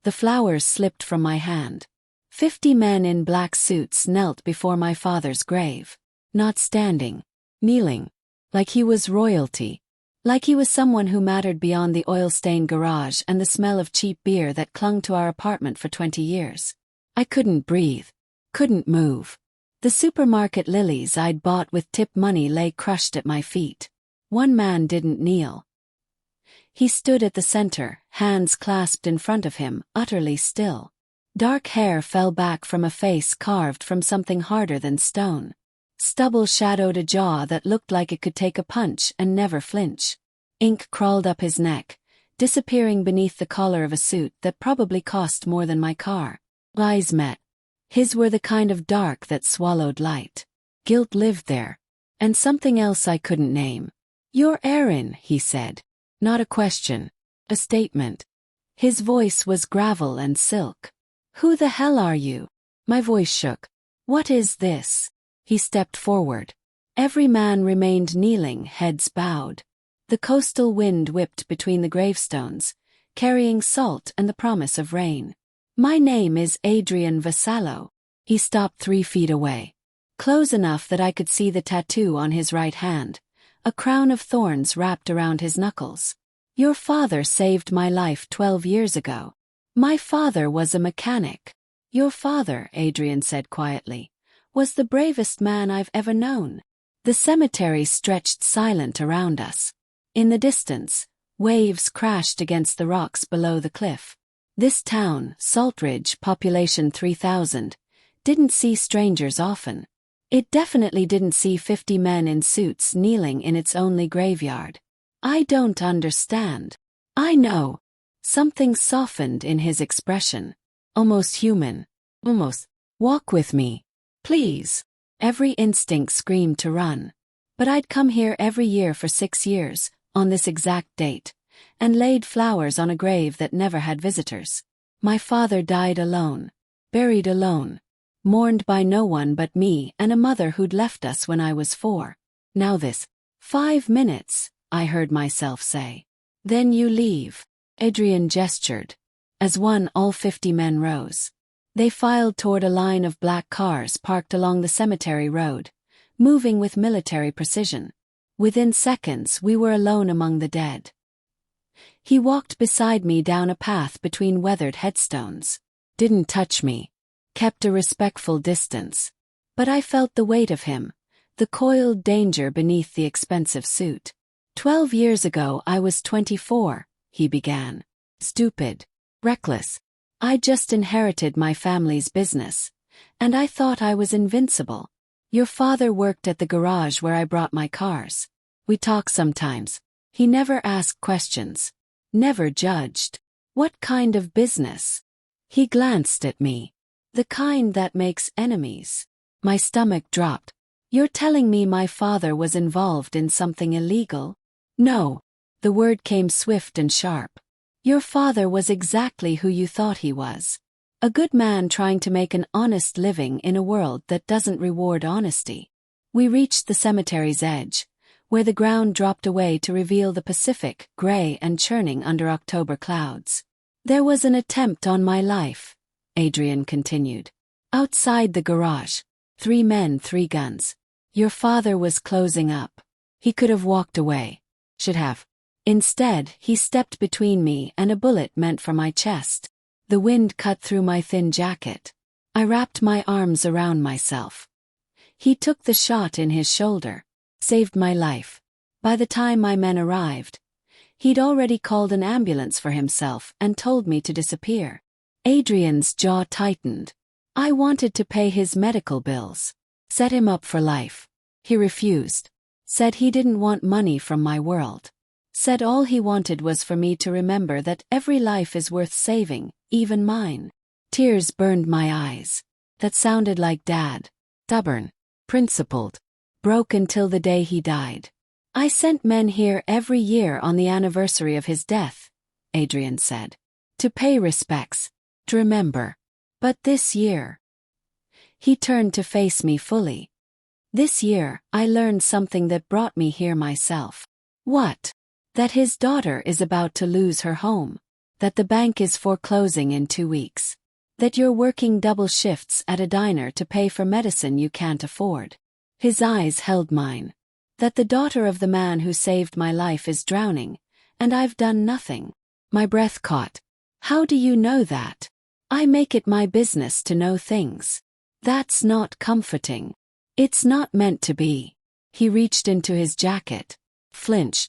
The flowers slipped from my hand. 50 men in black suits knelt before my father's grave. Not standing. Kneeling. Like he was royalty. Like he was someone who mattered beyond the oil-stained garage and the smell of cheap beer that clung to our apartment for 20 years. I couldn't breathe. Couldn't move. The supermarket lilies I'd bought with tip money lay crushed at my feet. One man didn't kneel. He stood at the center, hands clasped in front of him, utterly still. Dark hair fell back from a face carved from something harder than stone. Stubble shadowed a jaw that looked like it could take a punch and never flinch. Ink crawled up his neck, disappearing beneath the collar of a suit that probably cost more than my car. Eyes met. His were the kind of dark that swallowed light. Guilt lived there. And something else I couldn't name. "You're Aaron," he said. Not a question. A statement. His voice was gravel and silk. "Who the hell are you?" My voice shook. "What is this?" He stepped forward. Every man remained kneeling, heads bowed. The coastal wind whipped between the gravestones, carrying salt and the promise of rain. "My name is Adrian Vassallo." He stopped 3 feet away. Close enough that I could see the tattoo on his right hand, a crown of thorns wrapped around his knuckles. "Your father saved my life 12 years ago. My father was a mechanic." "Your father," Adrian said quietly, "was the bravest man I've ever known." The cemetery stretched silent around us. In the distance, waves crashed against the rocks below the cliff. This town, Saltridge, population 3,000, didn't see strangers often. It definitely didn't see 50 men in suits kneeling in its only graveyard. "I don't understand." "I know." Something softened in his expression. Almost human. Almost. "Walk with me. Please." Every instinct screamed to run. But I'd come here every year for 6 years, on this exact date, and laid flowers on a grave that never had visitors. My father died alone. Buried alone. Mourned by no one but me and a mother who'd left us when I was 4. Now this. 5 minutes, I heard myself say. "Then you leave." Adrian gestured. As one, all 50 men rose. They filed toward a line of black cars parked along the cemetery road, moving with military precision. Within seconds we were alone among the dead. He walked beside me down a path between weathered headstones. Didn't touch me. Kept a respectful distance. But I felt the weight of him, the coiled danger beneath the expensive suit. 12 years ago I was 24, he began. Stupid. Reckless. I just inherited my family's business, and I thought I was invincible. Your father worked at the garage where I brought my cars. We talk sometimes. He never asked questions. Never judged. What kind of business? He glanced at me. The kind that makes enemies. My stomach dropped. You're telling me my father was involved in something illegal? No. The word came swift and sharp. Your father was exactly who you thought he was. A good man trying to make an honest living in a world that doesn't reward honesty. We reached the cemetery's edge, where the ground dropped away to reveal the Pacific, gray and churning under October clouds. There was an attempt on my life, Adrian continued. Outside the garage. 3 men, 3 guns. Your father was closing up. He could have walked away. Should have. Instead, he stepped between me and a bullet meant for my chest. The wind cut through my thin jacket. I wrapped my arms around myself. He took the shot in his shoulder. Saved my life. By the time my men arrived, he'd already called an ambulance for himself and told me to disappear. Adrian's jaw tightened. I wanted to pay his medical bills. Set him up for life. He refused. Said he didn't want money from my world. Said all he wanted was for me to remember that every life is worth saving, even mine. Tears burned my eyes. That sounded like Dad. Stubborn. Principled. Broke until the day he died. I sent men here every year on the anniversary of his death, Adrian said. To pay respects. To remember. But this year. He turned to face me fully. This year, I learned something that brought me here myself. What? That his daughter is about to lose her home. that the bank is foreclosing in 2 weeks, that you're working double shifts at a diner to pay for medicine you can't afford. His eyes held mine. That the daughter of the man who saved my life is drowning, and I've done nothing. My breath caught. How do you know that? I make it my business to know things. That's not comforting. It's not meant to be. He reached into his jacket, flinched.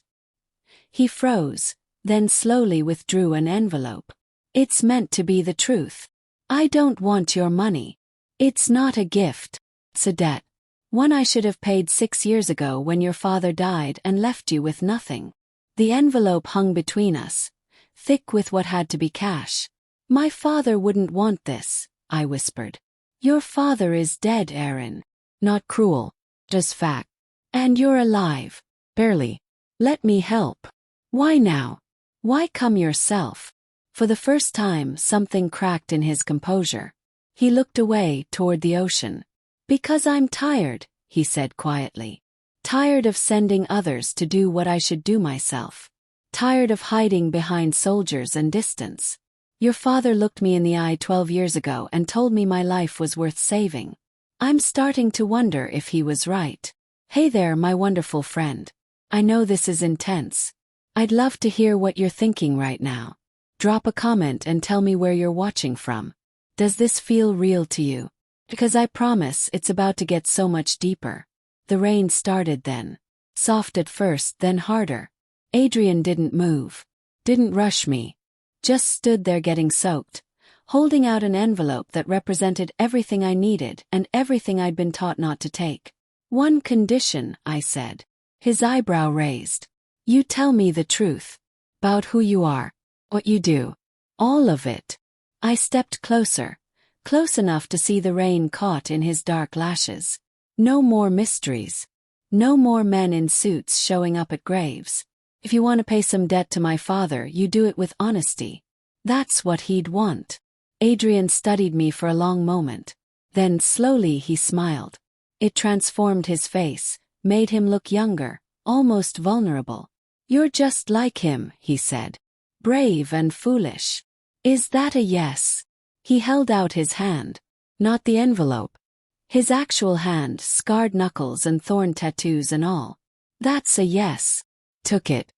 He froze, then slowly withdrew an envelope. It's meant to be the truth. I don't want your money. It's not a gift. It's a debt. One I should have paid 6 years ago when your father died and left you with nothing. The envelope hung between us, thick with what had to be cash. My father wouldn't want this, I whispered. Your father is dead, Aaron. Not cruel, just fact. And you're alive. Barely. Let me help. Why now? Why come yourself? For the first time, something cracked in his composure. He looked away toward the ocean. Because I'm tired, he said quietly. Tired of sending others to do what I should do myself. Tired of hiding behind soldiers and distance. Your father looked me in the eye 12 years ago and told me my life was worth saving. I'm starting to wonder if he was right. Hey there, my wonderful friend. I know this is intense. I'd love to hear what you're thinking right now. Drop a comment and tell me where you're watching from. Does this feel real to you? Because I promise it's about to get so much deeper. The rain started then. Soft at first, then harder. Adrian didn't move. Didn't rush me. Just stood there getting soaked, holding out an envelope that represented everything I needed and everything I'd been taught not to take. One condition, I said. His eyebrow raised. You tell me the truth. About who you are. What you do. All of it. I stepped closer. Close enough to see the rain caught in his dark lashes. No more mysteries. No more men in suits showing up at graves. If you want to pay some debt to my father, you do it with honesty. That's what he'd want. Adrian studied me for a long moment. Then slowly he smiled. It transformed his face, made him look younger, almost vulnerable. You're just like him, he said. Brave and foolish. Is that a yes? He held out his hand. Not the envelope. His actual hand, scarred knuckles and thorn tattoos and all. That's a yes. Took it.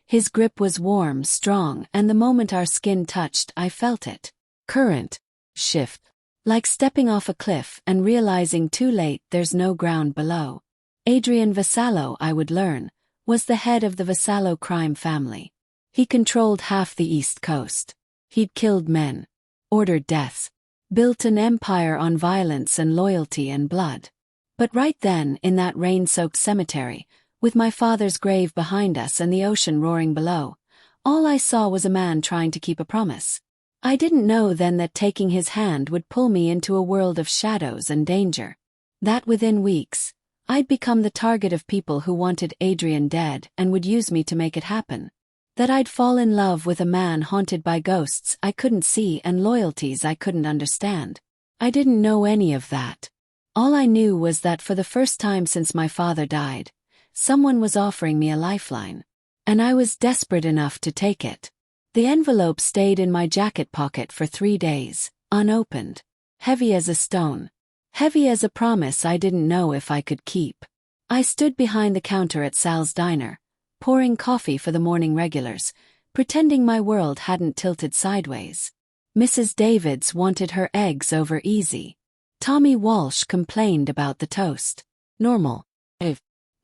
His grip was warm, strong, and the moment our skin touched, I felt it. Current. Shift. Like stepping off a cliff and realizing too late there's no ground below. Adrian Vassallo, I would learn, was the head of the Vassallo crime family. He controlled half the East Coast. He'd killed men. Ordered deaths. Built an empire on violence and loyalty and blood. But right then, in that rain-soaked cemetery, with my father's grave behind us and the ocean roaring below, all I saw was a man trying to keep a promise. I didn't know then that taking his hand would pull me into a world of shadows and danger. That within weeks, I'd become the target of people who wanted Adrian dead and would use me to make it happen. That I'd fall in love with a man haunted by ghosts I couldn't see and loyalties I couldn't understand. I didn't know any of that. All I knew was that for the first time since my father died, someone was offering me a lifeline. And I was desperate enough to take it. The envelope stayed in my jacket pocket for 3 days, unopened. Heavy as a stone. Heavy as a promise I didn't know if I could keep. I stood behind the counter at Sal's diner, pouring coffee for the morning regulars, pretending my world hadn't tilted sideways. Mrs. Davids wanted her eggs over easy. Tommy Walsh complained about the toast. Normal.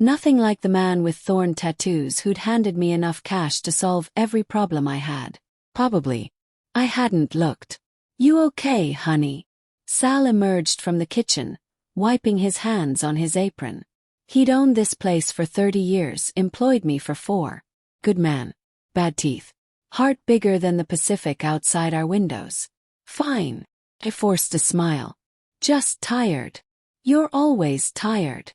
Nothing like the man with thorn tattoos who'd handed me enough cash to solve every problem I had. Probably. I hadn't looked. You okay, honey? Sal emerged from the kitchen, wiping his hands on his apron. He'd owned this place for 30 years, employed me for 4. Good man. Bad teeth. Heart bigger than the Pacific outside our windows. Fine. I forced a smile. Just tired. You're always tired.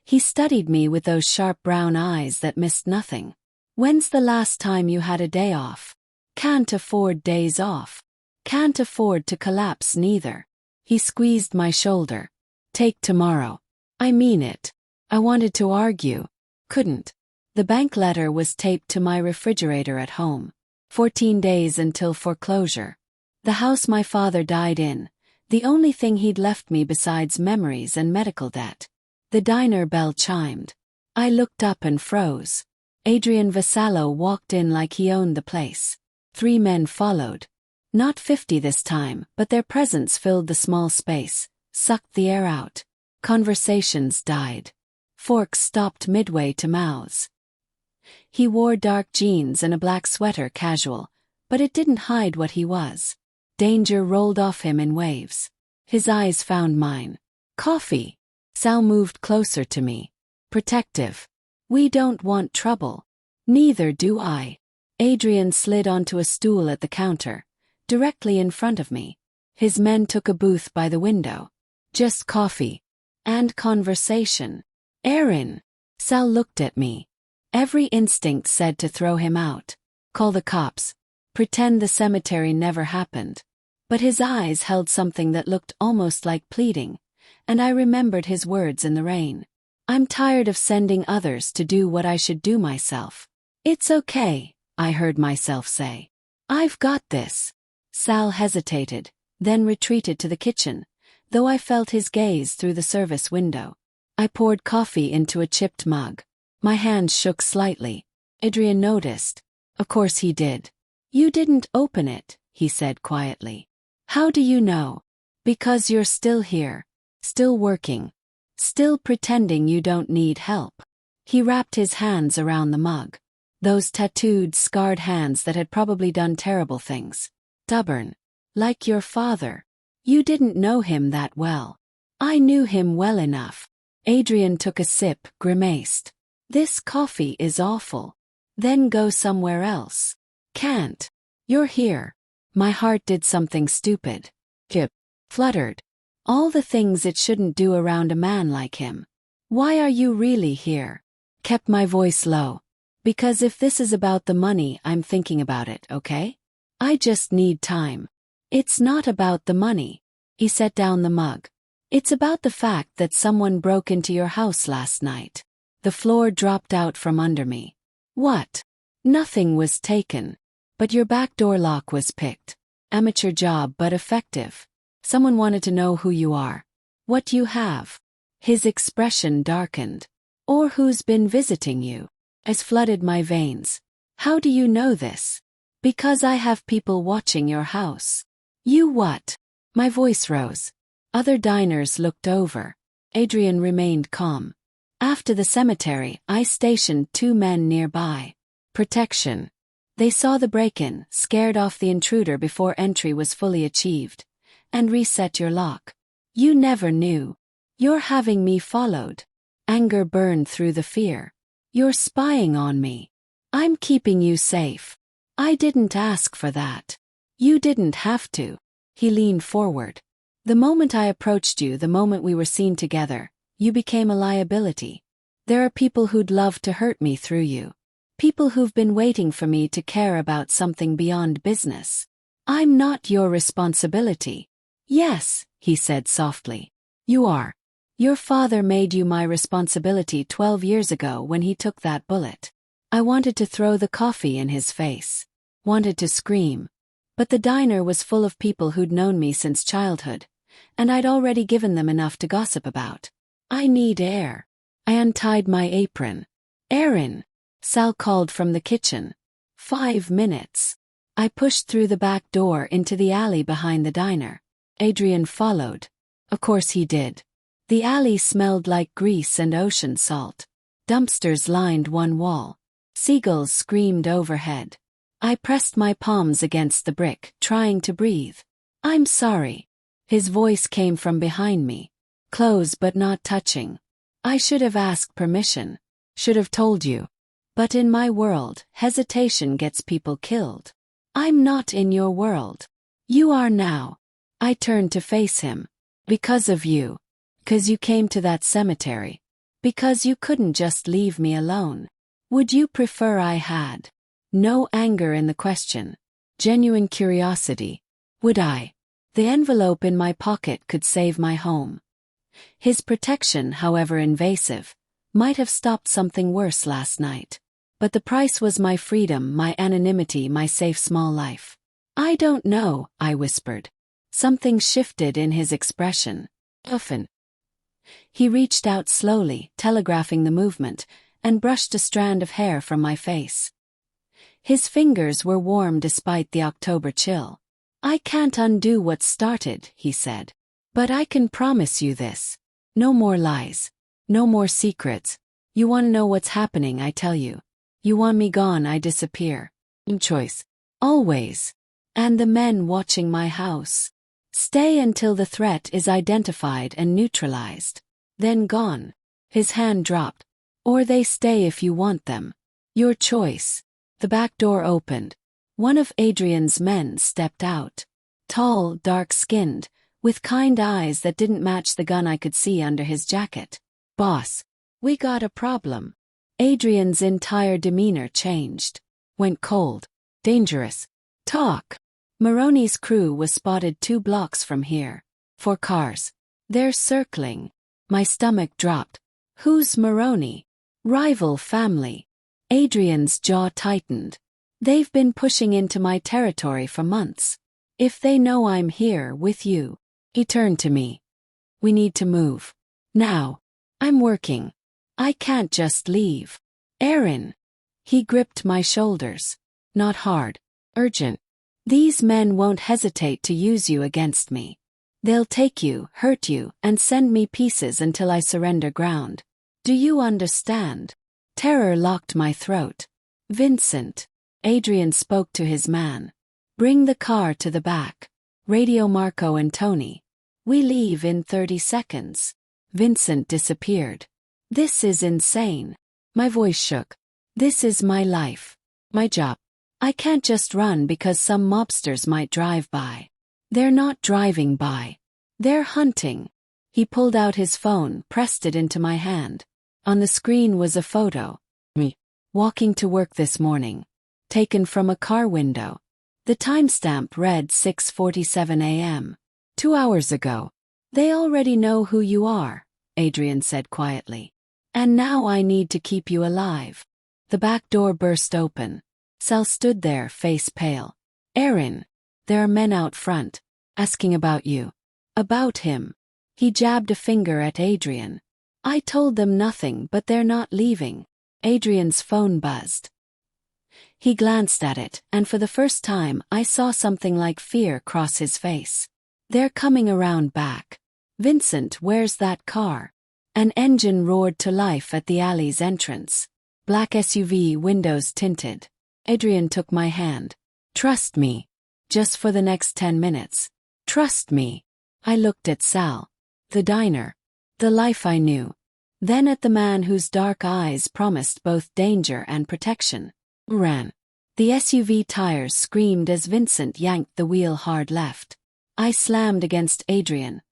He studied me with those sharp brown eyes that missed nothing. When's the last time you had a day off? Can't afford days off. Can't afford to collapse neither. He squeezed my shoulder. Take tomorrow. I mean it. I wanted to argue. Couldn't. The bank letter was taped to my refrigerator at home. 14 days until foreclosure. The house my father died in, the only thing he'd left me besides memories and medical debt. The diner bell chimed. I looked up and froze. Adrian Vassallo walked in like he owned the place. 3 men followed. Not 50 this time, but their presence filled the small space, sucked the air out. Conversations died. Forks stopped midway to mouths. He wore dark jeans and a black sweater casual, but it didn't hide what he was. Danger rolled off him in waves. His eyes found mine. Coffee. Sal moved closer to me. Protective. We don't want trouble. Neither do I. Adrian slid onto a stool at the counter, directly in front of me. His men took a booth by the window. Just coffee. And conversation. Aaron. Sal looked at me. Every instinct said to throw him out. Call the cops. Pretend the cemetery never happened. But his eyes held something that looked almost like pleading, and I remembered his words in the rain. I'm tired of sending others to do what I should do myself. It's okay, I heard myself say. I've got this. Sal hesitated, then retreated to the kitchen, though I felt his gaze through the service window. I poured coffee into a chipped mug. My hands shook slightly. Adrian noticed. Of course he did. You didn't open it, he said quietly. How do you know? Because you're still here. Still working. Still pretending you don't need help. He wrapped his hands around the mug. Those tattooed, scarred hands that had probably done terrible things. Stubborn. Like your father. You didn't know him that well. I knew him well enough. Adrian took a sip, grimaced. This coffee is awful. Then go somewhere else. Can't. You're here. My heart did something stupid. Kip. Fluttered. All the things it shouldn't do around a man like him. Why are you really here? Kept my voice low. Because if this is about the money, I'm thinking about it, okay? I just need time. It's not about the money. He set down the mug. It's about the fact that someone broke into your house last night. The floor dropped out from under me. What? Nothing was taken. But your back door lock was picked. Amateur job but effective. Someone wanted to know who you are. What you have. His expression darkened. Or who's been visiting you. As flooded my veins. How do you know this? Because I have people watching your house. You what? My voice rose. Other diners looked over. Adrian remained calm. After the cemetery, I stationed 2 men nearby. Protection. They saw the break-in, scared off the intruder before entry was fully achieved, and reset your lock. You never knew. You're having me followed. Anger burned through the fear. You're spying on me. I'm keeping you safe. I didn't ask for that. You didn't have to. He leaned forward. The moment I approached you, the moment we were seen together, you became a liability. There are people who'd love to hurt me through you. People who've been waiting for me to care about something beyond business. I'm not your responsibility. Yes, he said softly. You are. Your father made you my responsibility 12 years ago when he took that bullet. I wanted to throw the coffee in his face. Wanted to scream. But the diner was full of people who'd known me since childhood, and I'd already given them enough to gossip about. I need air. I untied my apron. Aaron. Sal called from the kitchen. 5 minutes. I pushed through the back door into the alley behind the diner. Adrian followed. Of course he did. The alley smelled like grease and ocean salt. Dumpsters lined one wall. Seagulls screamed overhead. I pressed my palms against the brick, trying to breathe. I'm sorry. His voice came from behind me. Close but not touching. I should have asked permission. Should have told you. But in my world, hesitation gets people killed. I'm not in your world. You are now. I turned to face him. Because of you. Because you came to that cemetery. Because you couldn't just leave me alone. Would you prefer I had? No anger in the question. Genuine curiosity. Would I? The envelope in my pocket could save my home. His protection, however invasive, might have stopped something worse last night. But the price was my freedom, my anonymity, my safe small life. I don't know, I whispered. Something shifted in his expression. Often. He reached out slowly, telegraphing the movement, and brushed a strand of hair from my face. His fingers were warm despite the October chill. I can't undo what's started, he said. But I can promise you this. No more lies. No more secrets. You want to know what's happening, I tell you. You want me gone, I disappear. No choice. Always. And the men watching my house. Stay until the threat is identified and neutralized. Then gone. His hand dropped. Or they stay if you want them. Your choice. The back door opened. One of Adrian's men stepped out. Tall, dark-skinned, with kind eyes that didn't match the gun I could see under his jacket. Boss, we got a problem. Adrian's entire demeanor changed. Went cold. Dangerous. Talk. Maroney's crew was spotted 2 blocks from here. 4 cars. They're circling. My stomach dropped. Who's Maroney? Rival family. Adrian's jaw tightened. They've been pushing into my territory for months. If they know I'm here with you. He turned to me. We need to move. Now. I'm working. I can't just leave. Aaron. He gripped my shoulders. Not hard. Urgent. These men won't hesitate to use you against me. They'll take you, hurt you, and send me pieces until I surrender ground. Do you understand? Terror locked my throat. Vincent. Adrian spoke to his man. Bring the car to the back. Radio Marco and Tony. We leave in 30 seconds. Vincent disappeared. This is insane. My voice shook. This is my life. My job. I can't just run because some mobsters might drive by. They're not driving by. They're hunting. He pulled out his phone, pressed it into my hand. On the screen was a photo. Me. Walking to work this morning. Taken from a car window. The timestamp read 6:47 a.m. 2 hours ago. They already know who you are, Adrian said quietly. And now I need to keep you alive. The back door burst open. Sal stood there, face pale. Aaron, there are men out front, asking about you. About him. He jabbed a finger at Adrian. I told them nothing, but they're not leaving. Adrian's phone buzzed. He glanced at it, and for the first time I saw something like fear cross his face. They're coming around back. Vincent, where's that car? An engine roared to life at the alley's entrance. Black SUV, windows tinted. Adrian took my hand. Trust me. Just for the next 10 minutes. Trust me. I looked at Sal. The diner. The life I knew. Then at the man whose dark eyes promised both danger and protection. Ran. The SUV tires screamed as Vincent yanked the wheel hard left. I slammed against Adrian.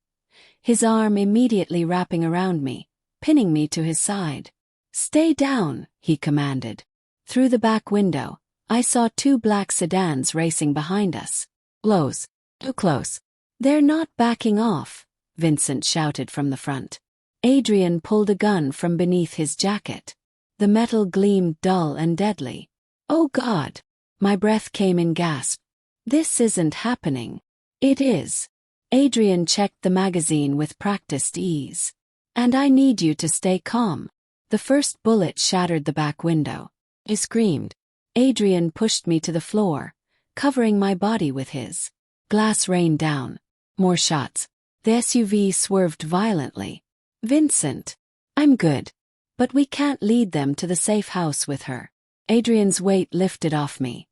His arm immediately wrapping around me, pinning me to his side. Stay down, he commanded. Through the back window, I saw 2 black sedans racing behind us. Close. Too close. They're not backing off, Vincent shouted from the front. Adrian pulled a gun from beneath his jacket. The metal gleamed dull and deadly. Oh God! My breath came in gasp. This isn't happening. It is. Adrian checked the magazine with practiced ease. And I need you to stay calm. The first bullet shattered the back window. I screamed. Adrian pushed me to the floor, covering my body with his. Glass rained down. More shots. The SUV swerved violently. Vincent. I'm good. But we can't lead them to the safe house with her. Adrian's weight lifted off me.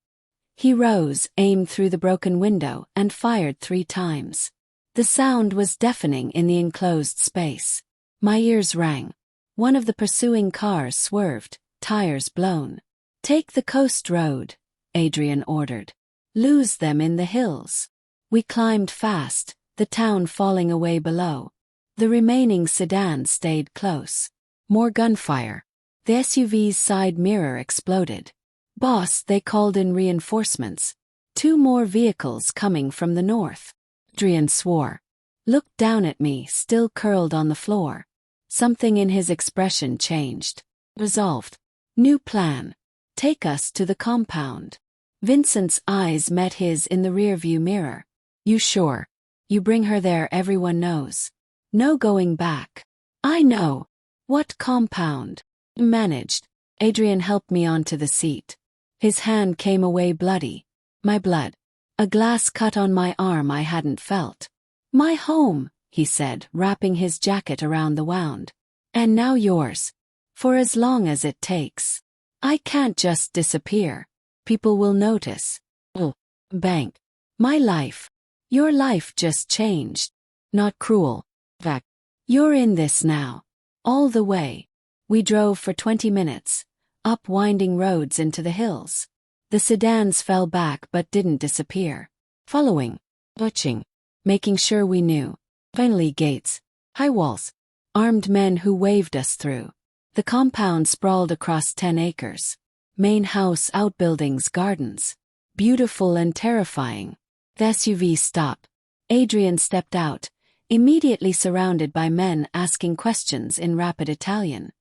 He rose, aimed through the broken window, and fired 3 times. The sound was deafening in the enclosed space. My ears rang. One of the pursuing cars swerved, tires blown. Take the coast road, Adrian ordered. Lose them in the hills. We climbed fast, the town falling away below. The remaining sedan stayed close. More gunfire. The SUV's side mirror exploded. Boss, they called in reinforcements. 2 more vehicles coming from the north. Adrian swore. Looked down at me, still curled on the floor. Something in his expression changed. Resolved. New plan. Take us to the compound. Vincent's eyes met his in the rearview mirror. You sure? You bring her there, everyone knows. No going back. I know. What compound? Managed. Adrian helped me onto the seat. His hand came away bloody. My blood. A glass cut on my arm I hadn't felt. My home, he said, wrapping his jacket around the wound. And now yours. For as long as it takes. I can't just disappear. People will notice. Oh, bank. My life. Your life just changed. Not cruel. Vac. You're in this now. All the way. We drove for 20 minutes. Up winding roads into the hills. The sedans fell back but didn't disappear. Following. Watching. Making sure we knew. Finally gates. High walls. Armed men who waved us through. The compound sprawled across 10 acres. Main house, outbuildings, gardens. Beautiful and terrifying. The SUV stopped. Adrian stepped out, immediately surrounded by men asking questions in rapid Italian.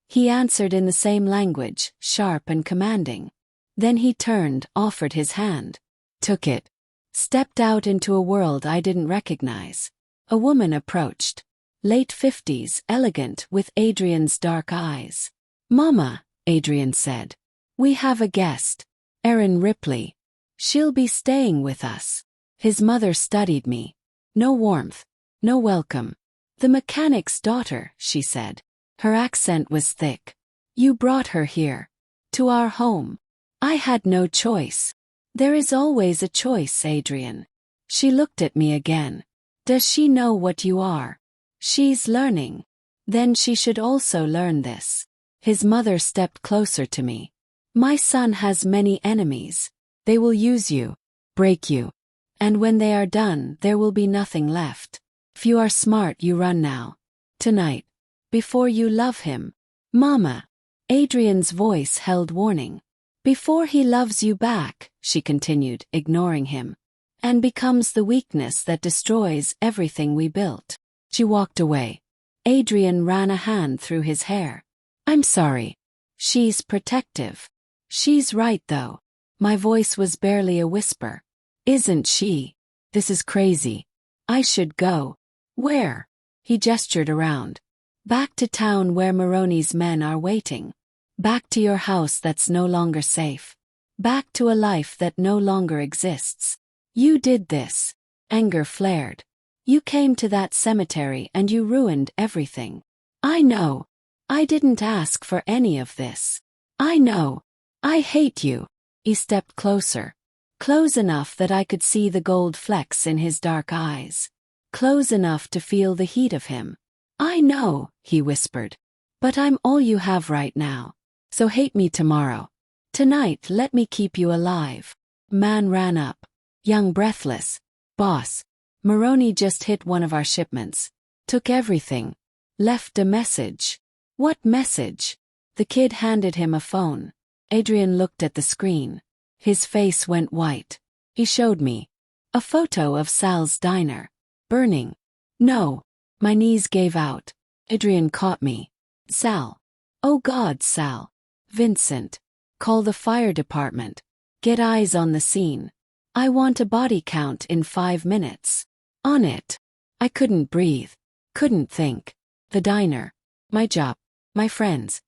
He answered in the same language, sharp and commanding. Then he turned, offered his hand. Took it. Stepped out into a world I didn't recognize. A woman approached. Late 50s, elegant, with Adrian's dark eyes. Mama, Adrian said. We have a guest. Erin Ripley. She'll be staying with us. His mother studied me. No warmth. No welcome. The mechanic's daughter, she said. Her accent was thick. You brought her here. To our home. I had no choice. There is always a choice, Adrian. She looked at me again. Does she know what you are? She's learning. Then she should also learn this. His mother stepped closer to me. My son has many enemies. They will use you, break you. And when they are done, there will be nothing left. If you are smart, you run now. Tonight. Before you love him. Mama. Adrian's voice held warning. Before he loves you back, she continued, ignoring him. And becomes the weakness that destroys everything we built. She walked away. Adrian ran a hand through his hair. I'm sorry. She's protective. She's right though. My voice was barely a whisper. Isn't she? This is crazy. I should go. Where? He gestured around. Back to town where Maroney's men are waiting. Back to your house that's no longer safe. Back to a life that no longer exists. You did this. Anger flared. You came to that cemetery and you ruined everything. I know. I didn't ask for any of this. I know. I hate you. He stepped closer. Close enough that I could see the gold flecks in his dark eyes. Close enough to feel the heat of him. I know, he whispered. But I'm all you have right now. So hate me tomorrow. Tonight let me keep you alive. Man ran up. Young, breathless. Boss. Maroney just hit one of our shipments. Took everything. Left a message. What message? The kid handed him a phone. Adrian looked at the screen. His face went white. He showed me. A photo of Sal's diner. Burning. No. My knees gave out. Adrian caught me. Sal. Oh God, Sal. Vincent. Call the fire department. Get eyes on the scene. I want a body count in 5 minutes. On it. I couldn't breathe. Couldn't think. The diner. My job. My friends.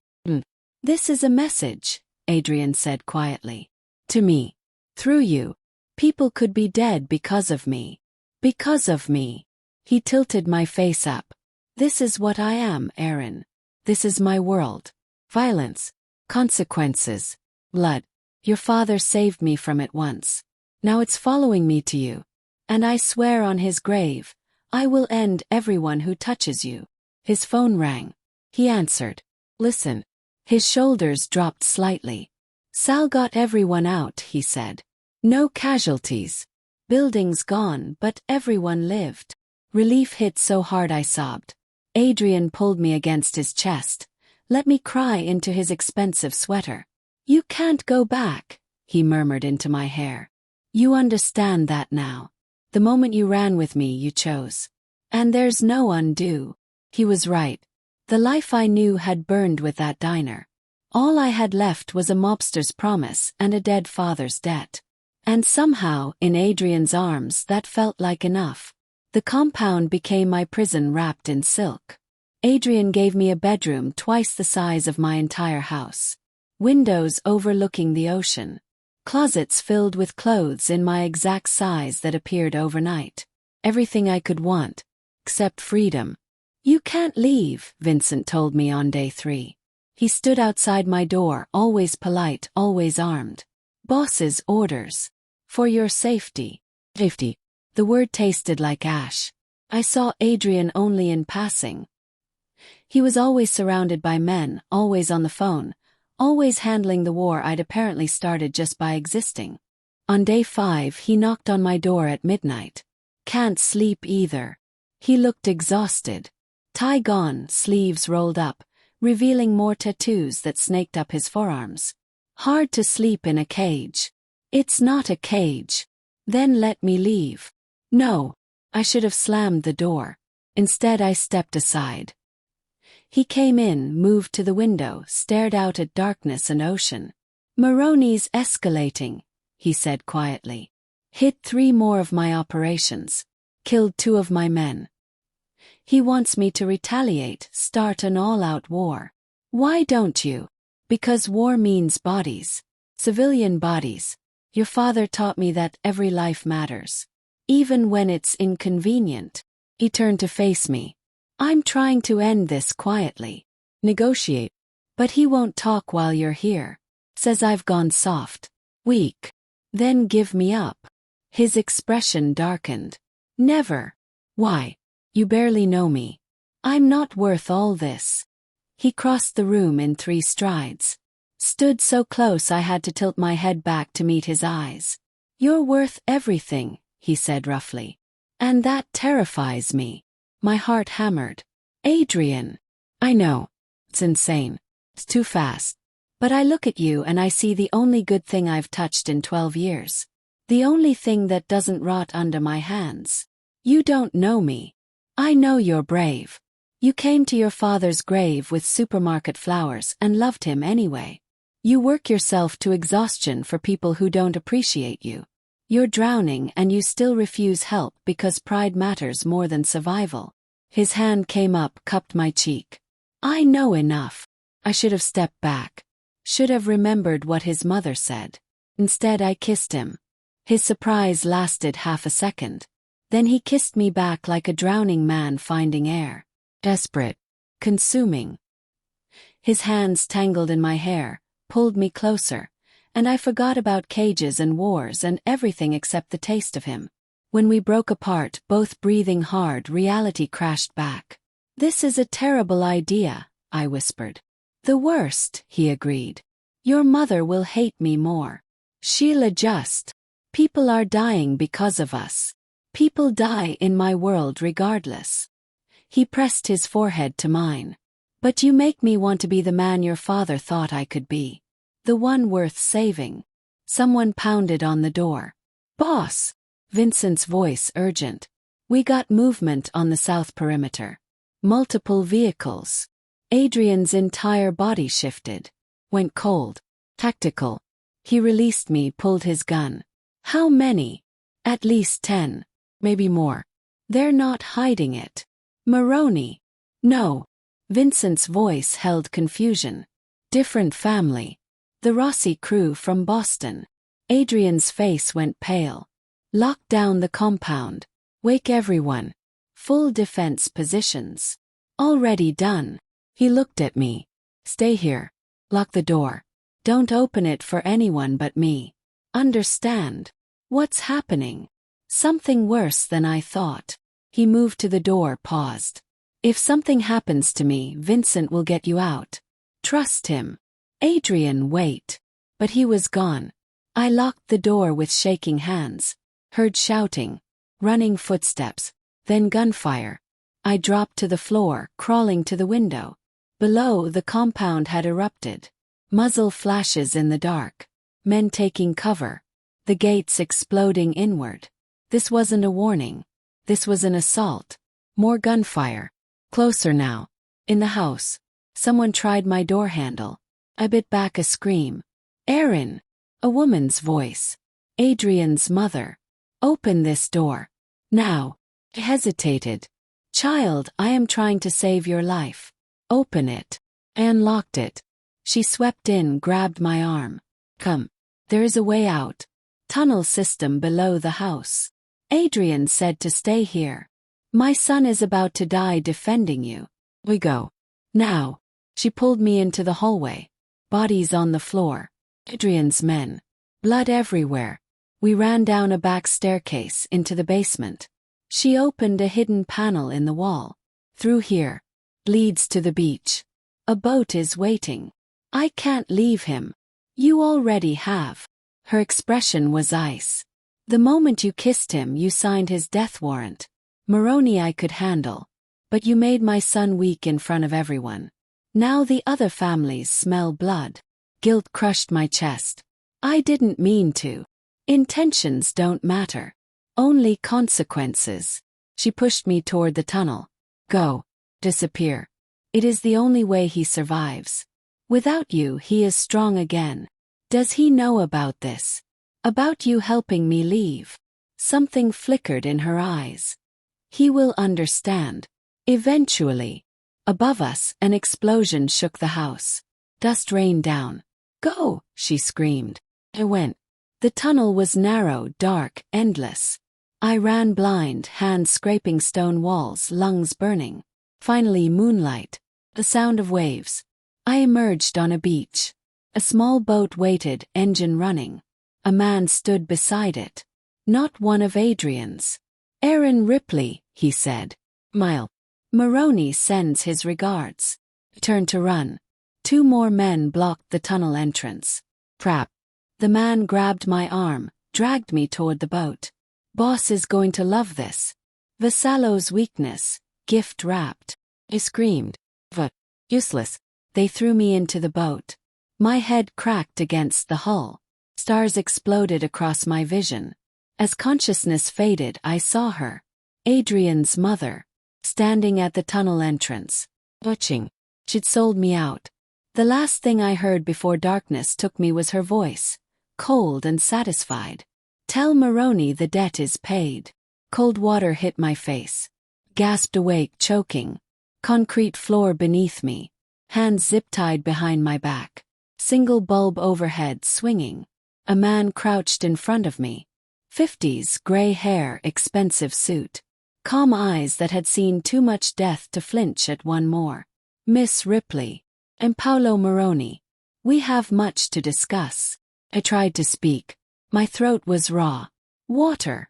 This is a message, Adrian said quietly. To me. Through you. People could be dead because of me. Because of me. He tilted my face up. This is what I am, Erin. This is my world. Violence. Consequences. Blood. Your father saved me from it once. Now it's following me to you. And I swear on his grave, I will end everyone who touches you. His phone rang. He answered. Listen. His shoulders dropped slightly. Sal got everyone out, he said. No casualties. Buildings gone, but everyone lived. Relief hit so hard I sobbed. Adrian pulled me against his chest. Let me cry into his expensive sweater. You can't go back, he murmured into my hair. You understand that now. The moment you ran with me, you chose. And there's no undo. He was right. The life I knew had burned with that diner. All I had left was a mobster's promise and a dead father's debt. And somehow, in Adrian's arms, that felt like enough. The compound became my prison wrapped in silk. Adrian gave me a bedroom twice the size of my entire house. Windows overlooking the ocean. Closets filled with clothes in my exact size that appeared overnight. Everything I could want. Except freedom. "You can't leave," Vincent told me on day 3. He stood outside my door, always polite, always armed. "Boss's orders. For your safety." Safety. The word tasted like ash. I saw Adrian only in passing. He was always surrounded by men, always on the phone, always handling the war I'd apparently started just by existing. On day 5 he knocked on my door at midnight. "Can't sleep either." He looked exhausted. Tie gone, sleeves rolled up, revealing more tattoos that snaked up his forearms. "Hard to sleep in a cage." "It's not a cage." "Then let me leave." "No." I should have slammed the door. Instead I stepped aside. He came in, moved to the window, stared out at darkness and ocean. "Moroni's escalating," he said quietly. "Hit 3 more of my operations. Killed 2 of my men. He wants me to retaliate, start an all-out war." "Why don't you?" "Because war means bodies. Civilian bodies. Your father taught me that every life matters. Even when it's inconvenient." He turned to face me. "I'm trying to end this quietly. Negotiate. But he won't talk while you're here. Says I've gone soft. Weak. Then give me up." His expression darkened. "Never." "Why? You barely know me. I'm not worth all this." He crossed the room in 3 strides. Stood so close I had to tilt my head back to meet his eyes. "You're worth everything," he said roughly. "And that terrifies me." My heart hammered. "Adrian." "I know. It's insane. It's too fast. But I look at you and I see the only good thing I've touched in 12 years. The only thing that doesn't rot under my hands. You don't know me. I know you're brave. You came to your father's grave with supermarket flowers and loved him anyway. You work yourself to exhaustion for people who don't appreciate you. You're drowning and you still refuse help because pride matters more than survival." His hand came up, cupped my cheek. "I know enough." I should have stepped back. Should have remembered what his mother said. Instead I kissed him. His surprise lasted half a second. Then he kissed me back like a drowning man finding air. Desperate. Consuming. His hands tangled in my hair, pulled me closer, and I forgot about cages and wars and everything except the taste of him. When we broke apart, both breathing hard, reality crashed back. "This is a terrible idea," I whispered. "The worst," he agreed. "Your mother will hate me more. She'll adjust. People are dying because of us. People die in my world regardless." He pressed his forehead to mine. "But you make me want to be the man your father thought I could be. The one worth saving." Someone pounded on the door. "Boss!" Vincent's voice urgent. "We got movement on the south perimeter. Multiple vehicles." Adrian's entire body shifted. Went cold. Tactical. He released me, pulled his gun. "How many?" "At least 10. Maybe more. They're not hiding it." "Moroni." "No." Vincent's voice held confusion. "Different family. The Rossi crew from Boston." Adrian's face went pale. "Lock down the compound. Wake everyone. Full defense positions." "Already done." He looked at me. "Stay here. Lock the door. Don't open it for anyone but me. Understand?" "What's happening?" "Something worse than I thought." He moved to the door, paused. "If something happens to me, Vincent will get you out. Trust him." "Adrian, wait." But he was gone. I locked the door with shaking hands. Heard shouting. Running footsteps. Then gunfire. I dropped to the floor, crawling to the window. Below, the compound had erupted. Muzzle flashes in the dark. Men taking cover. The gates exploding inward. This wasn't a warning. This was an assault. More gunfire. Closer now. In the house. Someone tried my door handle. I bit back a scream. Erin! A woman's voice. Adrian's mother. Open this door. Now. I hesitated. Child, I am trying to save your life. Open it. I unlocked it. She swept in, grabbed my arm. Come. There is a way out. Tunnel system below the house. Adrian said to stay here. My son is about to die defending you. We go. Now. She pulled me into the hallway. Bodies on the floor. Adrian's men. Blood everywhere. We ran down a back staircase into the basement. She opened a hidden panel in the wall. Through here. Leads to the beach. A boat is waiting. I can't leave him. You already have. Her expression was ice. The moment you kissed him, you signed his death warrant. Maroney I could handle. But you made my son weak in front of everyone. Now the other families smell blood. Guilt crushed my chest. I didn't mean to. Intentions don't matter. Only consequences. She pushed me toward the tunnel. Go. Disappear. It is the only way he survives. Without you, he is strong again. Does he know about this? About you helping me leave? Something flickered in her eyes. He will understand. Eventually. Above us, an explosion shook the house. Dust rained down. Go, she screamed. I went. The tunnel was narrow, dark, endless. I ran blind, hands scraping stone walls, lungs burning. Finally, moonlight. The sound of waves. I emerged on a beach. A small boat waited, engine running. A man stood beside it. Not one of Adrian's. Erin Ripley, he said. Mile. Maroney sends his regards. Turned to run. 2 more men blocked the tunnel entrance. Trap. The man grabbed my arm, dragged me toward the boat. Boss is going to love this. Vassallo's weakness, gift wrapped. I screamed. Useless. They threw me into the boat. My head cracked against the hull. Stars exploded across my vision. As consciousness faded, I saw her. Adrian's mother. Standing at the tunnel entrance. Watching. She'd sold me out. The last thing I heard before darkness took me was her voice. Cold and satisfied. Tell Maroney the debt is paid. Cold water hit my face. Gasped awake, choking. Concrete floor beneath me. Hands zip-tied behind my back. Single bulb overhead swinging. A man crouched in front of me. 50s, gray hair, expensive suit. Calm eyes that had seen too much death to flinch at one more. Miss Ripley. And Paolo Maroney. We have much to discuss. I tried to speak. My throat was raw. Water.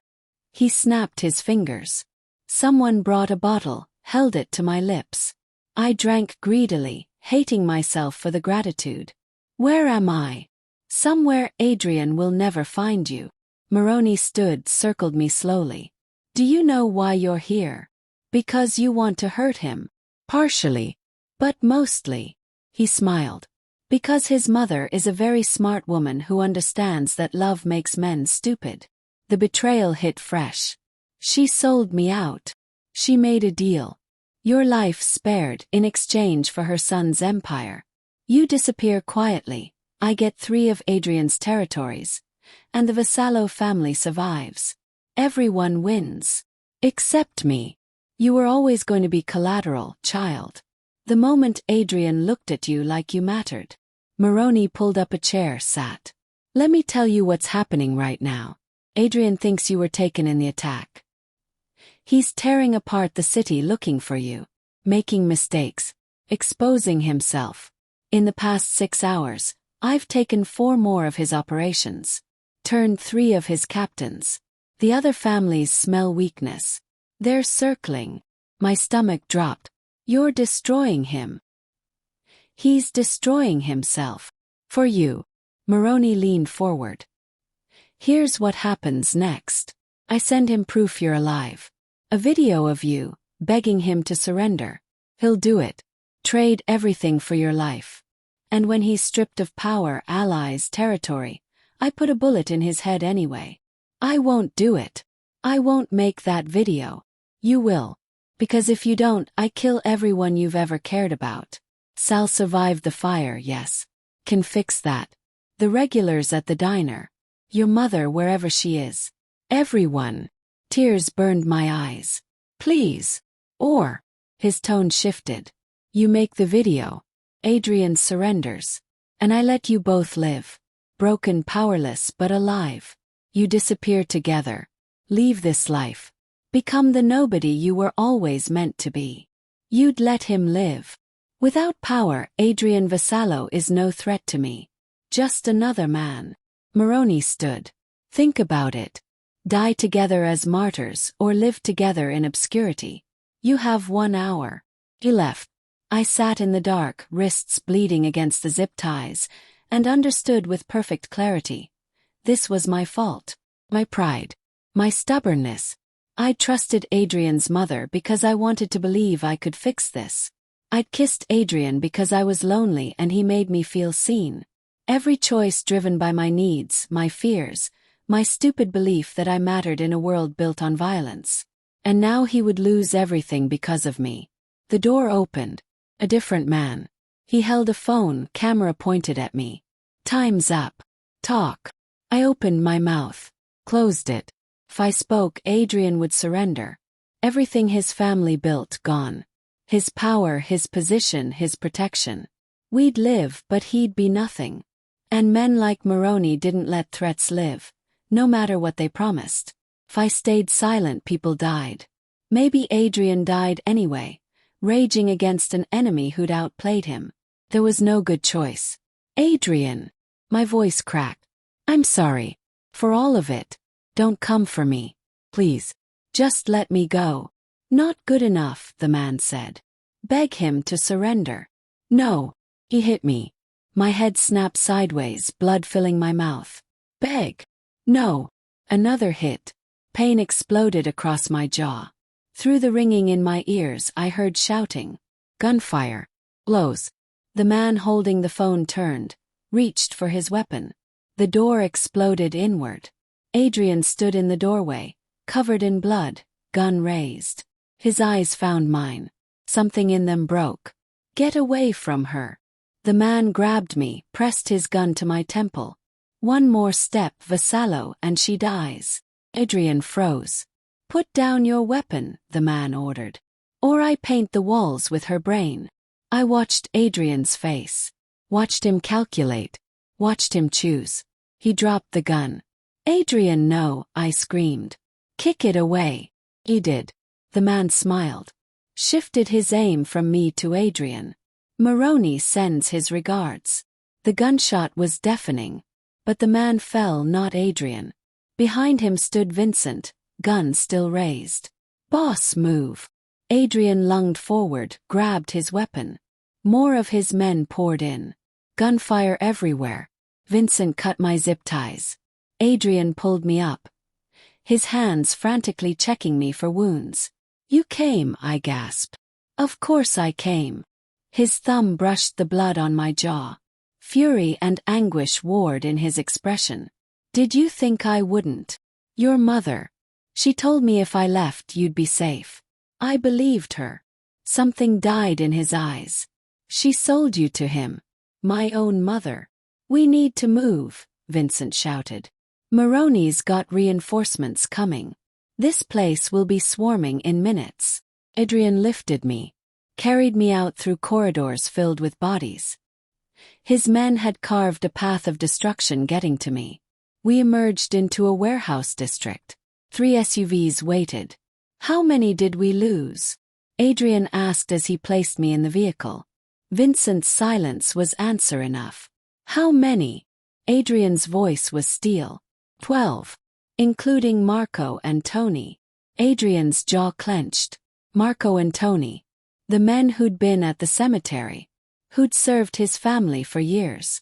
He snapped his fingers. Someone brought a bottle, held it to my lips. I drank greedily, hating myself for the gratitude. Where am I? Somewhere Adrian will never find you. Maroney stood, circled me slowly. Do you know why you're here? Because you want to hurt him. Partially. But mostly. He smiled. Because his mother is a very smart woman who understands that love makes men stupid. The betrayal hit fresh. She sold me out. She made a deal. Your life spared in exchange for her son's empire. You disappear quietly. I get 3 of Adrian's territories. And the Vassallo family survives. Everyone wins. Except me. You were always going to be collateral, child. The moment Adrian looked at you like you mattered. Maroney pulled up a chair, sat. Let me tell you what's happening right now. Adrian thinks you were taken in the attack. He's tearing apart the city looking for you. Making mistakes. Exposing himself. In the past 6 hours, I've taken 4 more of his operations. Turned 3 of his captains. The other families smell weakness. They're circling. My stomach dropped. You're destroying him. He's destroying himself. For you. Maroney leaned forward. Here's what happens next. I send him proof you're alive. A video of you, begging him to surrender. He'll do it. Trade everything for your life. And when he's stripped of power, allies, territory, I put a bullet in his head anyway. I won't do it. I won't make that video. You will. Because if you don't, I kill everyone you've ever cared about. Sal survived the fire, yes. can fix that. The regulars at the diner. Your mother wherever she is. Everyone. Tears burned my eyes. Please. Or. His tone shifted. You make the video. Adrian surrenders. And I let you both live. Broken, powerless, but alive. You disappear together. Leave this life. Become the nobody you were always meant to be. You'd let him live. Without power, Adrian Vassallo is no threat to me. Just another man. Maroney stood. Think about it. Die together as martyrs or live together in obscurity. You have 1 hour. He left. I sat in the dark, wrists bleeding against the zip ties, and understood with perfect clarity. This was my fault. My pride. My stubbornness. I'd trusted Adrian's mother because I wanted to believe I could fix this. I'd kissed Adrian because I was lonely and he made me feel seen. Every choice driven by my needs, my fears, my stupid belief that I mattered in a world built on violence. And now he would lose everything because of me. The door opened. A different man. He held a phone, camera pointed at me. Time's up. Talk. I opened my mouth. Closed it. If I spoke, Adrian would surrender. Everything his family built, gone. His power, his position, his protection. We'd live, but he'd be nothing. And men like Maroney didn't let threats live, no matter what they promised. If I stayed silent, people died. Maybe Adrian died anyway, raging against an enemy who'd outplayed him. There was no good choice. Adrian. My voice cracked. I'm sorry. For all of it. Don't come for me. Please. Just let me go. Not good enough, the man said. Beg him to surrender. No. He hit me. My head snapped sideways, blood filling my mouth. Beg. No. Another hit. Pain exploded across my jaw. Through the ringing in my ears, I heard shouting. Gunfire. Blows. The man holding the phone turned, reached for his weapon. The door exploded inward. Adrian stood in the doorway, covered in blood, gun raised. His eyes found mine. Something in them broke. Get away from her. The man grabbed me, pressed his gun to my temple. One more step, Vassallo, and she dies. Adrian froze. Put down your weapon, the man ordered. Or I paint the walls with her brain. I watched Adrian's face. Watched him calculate. Watched him choose. He dropped the gun. Adrian, no, I screamed. Kick it away. He did. The man smiled. Shifted his aim from me to Adrian. Maroney sends his regards. The gunshot was deafening. But the man fell, not Adrian. Behind him stood Vincent, gun still raised. Boss, move. Adrian lunged forward, grabbed his weapon. More of his men poured in. Gunfire everywhere. Vincent cut my zip ties. Adrian pulled me up. His hands frantically checking me for wounds. You came, I gasped. Of course I came. His thumb brushed the blood on my jaw. Fury and anguish warred in his expression. Did you think I wouldn't? Your mother. She told me if I left you'd be safe. I believed her. Something died in his eyes. She sold you to him. My own mother. We need to move, Vincent shouted. Maroney's got reinforcements coming. This place will be swarming in minutes. Adrian lifted me. Carried me out through corridors filled with bodies. His men had carved a path of destruction getting to me. We emerged into a warehouse district. 3 SUVs waited. How many did we lose? Adrian asked as he placed me in the vehicle. Vincent's silence was answer enough. How many? Adrian's voice was steel. 12. Including Marco and Tony. Adrian's jaw clenched. Marco and Tony. The men who'd been at the cemetery. Who'd served his family for years.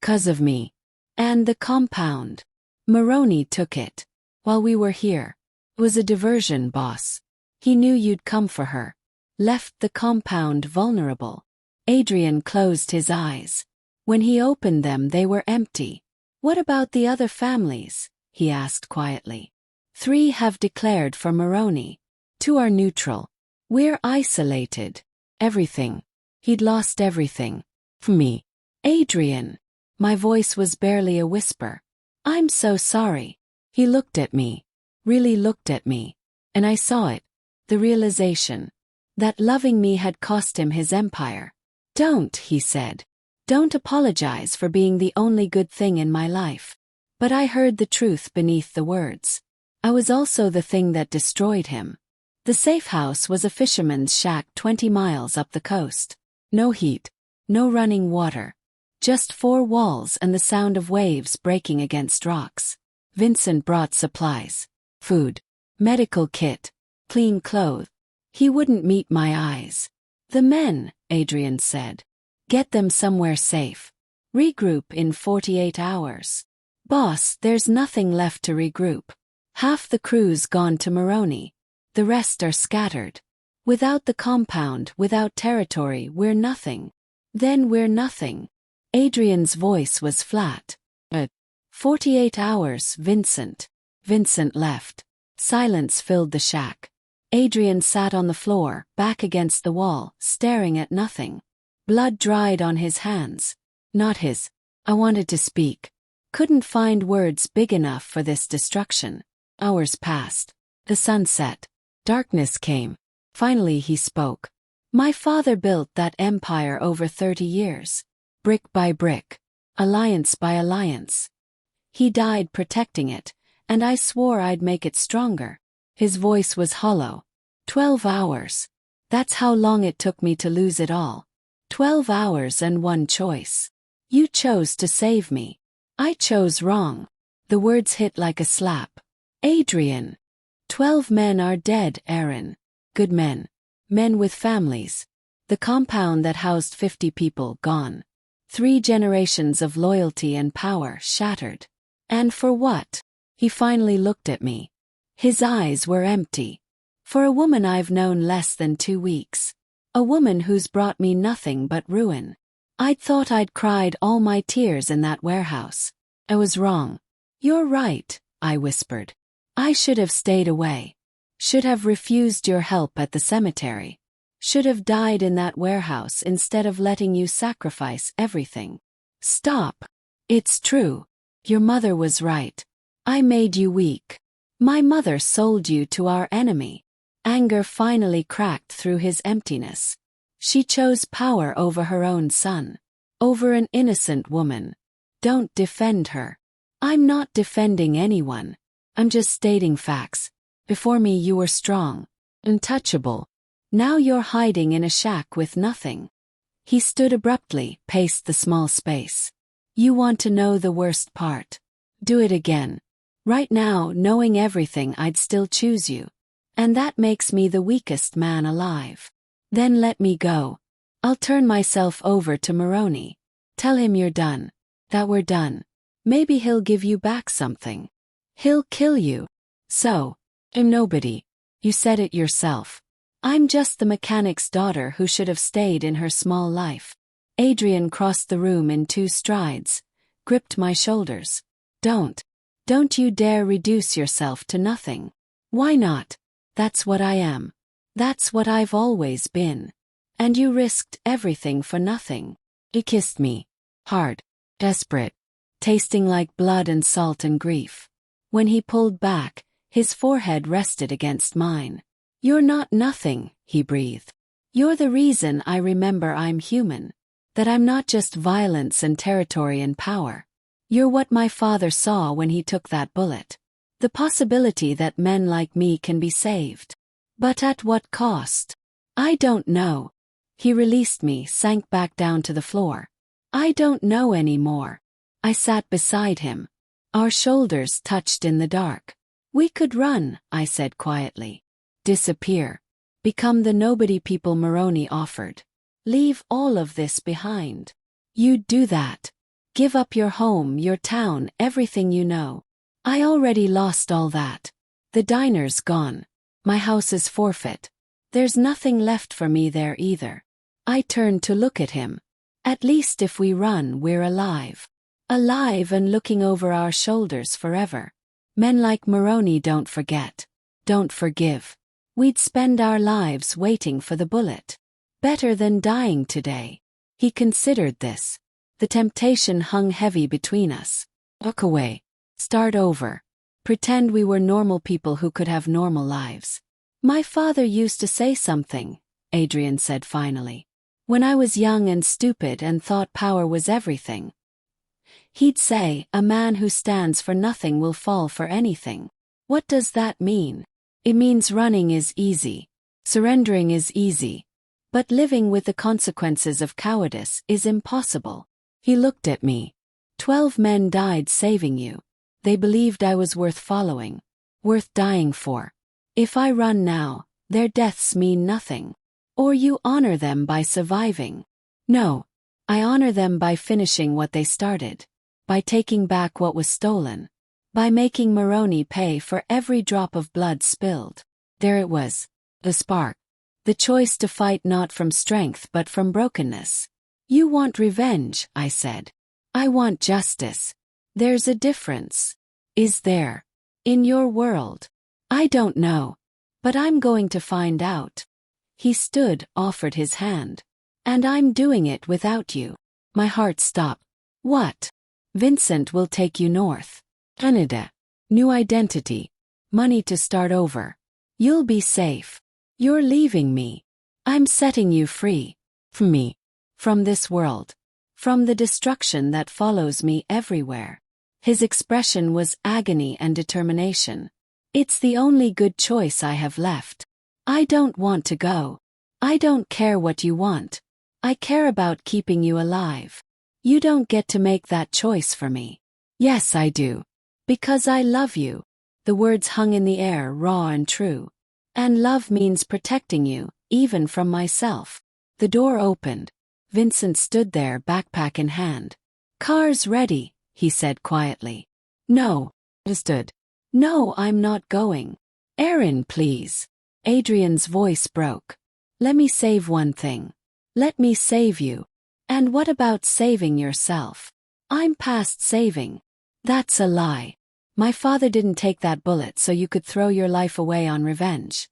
'Cause of me. And the compound. Maroney took it. While we were here. It was a diversion, boss. He knew you'd come for her. Left the compound vulnerable. Adrian closed his eyes. When he opened them they were empty. What about the other families? He asked quietly. 3 have declared for Maroney. 2 are neutral. We're isolated. Everything. He'd lost everything. For me. Adrian. My voice was barely a whisper. I'm so sorry. He looked at me. Really looked at me. And I saw it. The realization. That loving me had cost him his empire. Don't, he said. Don't apologize for being the only good thing in my life. But I heard the truth beneath the words. I was also the thing that destroyed him. The safe house was a fisherman's shack 20 miles up the coast. No heat. No running water. Just 4 walls and the sound of waves breaking against rocks. Vincent brought supplies. Food. Medical kit. Clean clothes. He wouldn't meet my eyes. The men, Adrian said. Get them somewhere safe. Regroup in 48 hours. Boss, there's nothing left to regroup. Half the crew's gone to Moroni. The rest are scattered. Without the compound, without territory, we're nothing. Then we're nothing. Adrian's voice was flat. 48 hours, Vincent. Vincent left. Silence filled the shack. Adrian sat on the floor, back against the wall, staring at nothing. Blood dried on his hands. Not his. I wanted to speak. Couldn't find words big enough for this destruction. Hours passed. The sun set. Darkness came. Finally he spoke. My father built that empire over 30 years. Brick by brick. Alliance by alliance. He died protecting it, and I swore I'd make it stronger. His voice was hollow. 12 hours. That's how long it took me to lose it all. 12 hours and one choice. You chose to save me. I chose wrong. The words hit like a slap. Adrian. 12 men are dead, Aaron. Good men. Men with families. The compound that housed 50 people gone. 3 generations of loyalty and power shattered. And for what? He finally looked at me. His eyes were empty. For a woman I've known less than 2 weeks. A woman who's brought me nothing but ruin. I'd thought I'd cried all my tears in that warehouse. I was wrong. You're right, I whispered. I should have stayed away. Should have refused your help at the cemetery. Should have died in that warehouse instead of letting you sacrifice everything. Stop. It's true. Your mother was right. I made you weak. My mother sold you to our enemy. Anger finally cracked through his emptiness. She chose power over her own son. Over an innocent woman. Don't defend her. I'm not defending anyone. I'm just stating facts. Before me you were strong. Untouchable. Now you're hiding in a shack with nothing. He stood abruptly, paced the small space. You want to know the worst part? Do it again. Right now, knowing everything, I'd still choose you. And that makes me the weakest man alive. Then let me go. I'll turn myself over to Moroni. Tell him you're done. That we're done. Maybe he'll give you back something. He'll kill you. So, I'm nobody. You said it yourself. I'm just the mechanic's daughter who should have stayed in her small life. Adrian crossed the room in 2 strides, gripped my shoulders. Don't you dare reduce yourself to nothing. Why not? That's what I am. That's what I've always been. And you risked everything for nothing. He kissed me. Hard. Desperate. Tasting like blood and salt and grief. When he pulled back, his forehead rested against mine. You're not nothing, he breathed. You're the reason I remember I'm human. That I'm not just violence and territory and power. You're what my father saw when he took that bullet. The possibility that men like me can be saved. But at what cost? I don't know. He released me, sank back down to the floor. I don't know anymore. I sat beside him. Our shoulders touched in the dark. We could run, I said quietly. Disappear. Become the nobody people Moroni offered. Leave all of this behind. You'd do that. Give up your home, your town, everything you know. I already lost all that. The diner's gone. My house is forfeit. There's nothing left for me there either. I turned to look at him. At least if we run, we're alive. Alive and looking over our shoulders forever. Men like Moroni don't forget. Don't forgive. We'd spend our lives waiting for the bullet. Better than dying today. He considered this. The temptation hung heavy between us. Walk away. Start over. Pretend we were normal people who could have normal lives. My father used to say something, Adrian said finally. When I was young and stupid and thought power was everything. He'd say, a man who stands for nothing will fall for anything. What does that mean? It means running is easy. Surrendering is easy. But living with the consequences of cowardice is impossible. He looked at me. 12 men died saving you. They believed I was worth following. Worth dying for. If I run now, their deaths mean nothing. Or you honor them by surviving. No. I honor them by finishing what they started. By taking back what was stolen. By making Moroni pay for every drop of blood spilled. There it was. The spark. The choice to fight not from strength but from brokenness. You want revenge, I said. I want justice. There's a difference. Is there? In your world? I don't know. But I'm going to find out. He stood, offered his hand. And I'm doing it without you. My heart stopped. What? Vincent will take you north. Canada. New identity. Money to start over. You'll be safe. You're leaving me. I'm setting you free. From me. From this world. From the destruction that follows me everywhere. His expression was agony and determination. It's the only good choice I have left. I don't want to go. I don't care what you want. I care about keeping you alive. You don't get to make that choice for me. Yes, I do. Because I love you. The words hung in the air, raw and true. And love means protecting you, even from myself. The door opened. Vincent stood there, backpack in hand. Car's ready, he said quietly. No. I stood. No, I'm not going. Aaron, please. Adrian's voice broke. Let me save one thing. Let me save you. And what about saving yourself? I'm past saving. That's a lie. My father didn't take that bullet so you could throw your life away on revenge.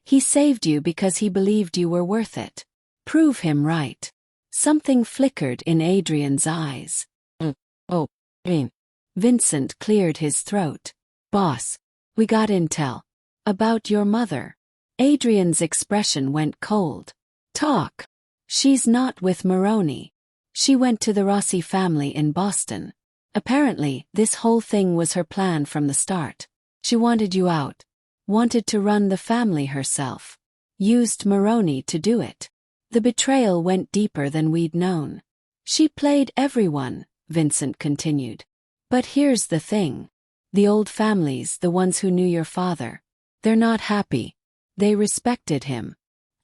He saved you because he believed you were worth it. Prove him right. Something flickered in Adrian's eyes. Oh, Vincent cleared his throat. Boss, we got intel. About your mother. Adrian's expression went cold. Talk. She's not with Moroni. She went to the Rossi family in Boston. Apparently, this whole thing was her plan from the start. She wanted you out. Wanted to run the family herself. Used Moroni to do it. The betrayal went deeper than we'd known. She played everyone, Vincent continued. But here's the thing. The old families, the ones who knew your father, they're not happy. They respected him.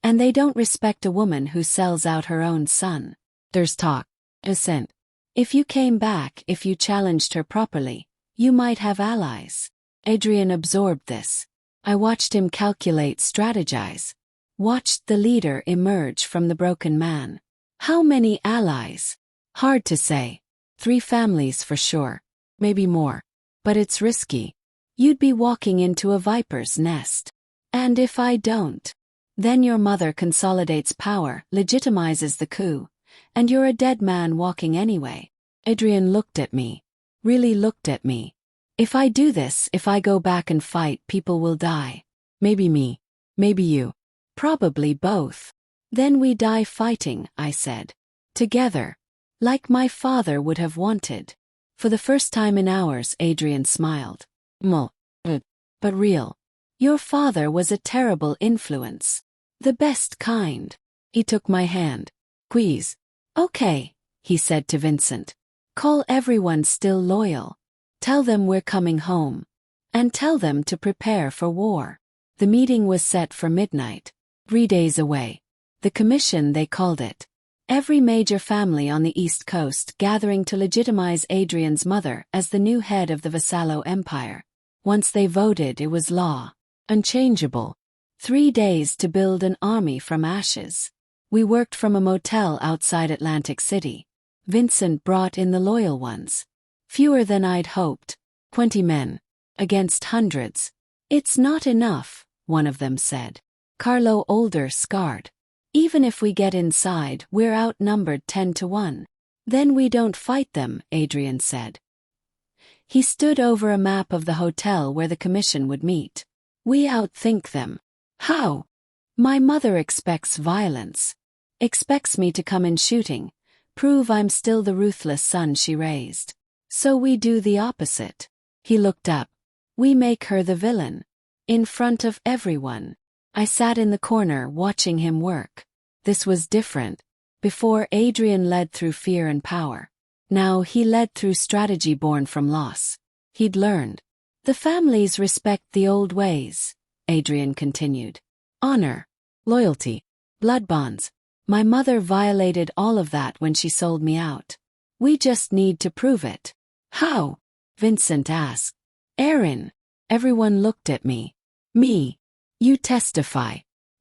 And they don't respect a woman who sells out her own son. There's talk. Assent. If you came back, if you challenged her properly, you might have allies. Adrian absorbed this. I watched him calculate, strategize. Watched the leader emerge from the broken man. How many allies? Hard to say. 3 families for sure. Maybe more. But it's risky. You'd be walking into a viper's nest. And if I don't, then your mother consolidates power, legitimizes the coup, and you're a dead man walking anyway. Adrian looked at me. Really looked at me. If I do this, if I go back and fight, people will die. Maybe me. Maybe you. Probably both. Then we die fighting, I said. Together. Like my father would have wanted. For the first time in hours, Adrian smiled. But real. Your father was a terrible influence. The best kind. He took my hand. Quiz. Okay, he said to Vincent. Call everyone still loyal. Tell them we're coming home. And tell them to prepare for war. The meeting was set for midnight. 3 days away. The commission, they called it. Every major family on the East Coast gathering to legitimize Adrian's mother as the new head of the Vassallo Empire. Once they voted, it was law. Unchangeable. 3 days to build an army from ashes. We worked from a motel outside Atlantic City. Vincent brought in the loyal ones. Fewer than I'd hoped. 20 men. Against hundreds. It's not enough, one of them said. Carlo older, scarred. Even if we get inside, we're outnumbered 10 to 1. Then we don't fight them, Adrian said. He stood over a map of the hotel where the commission would meet. We outthink them. How? My mother expects violence. Expects me to come in shooting, prove I'm still the ruthless son she raised. So we do the opposite. He looked up. We make her the villain. In front of everyone. I sat in the corner watching him work. This was different. Before, Adrian led through fear and power. Now he led through strategy born from loss. He'd learned. The families respect the old ways, Adrian continued. Honor, loyalty, blood bonds. My mother violated all of that when she sold me out. We just need to prove it. How? Vincent asked. Aaron. Everyone looked at me. Me. You testify.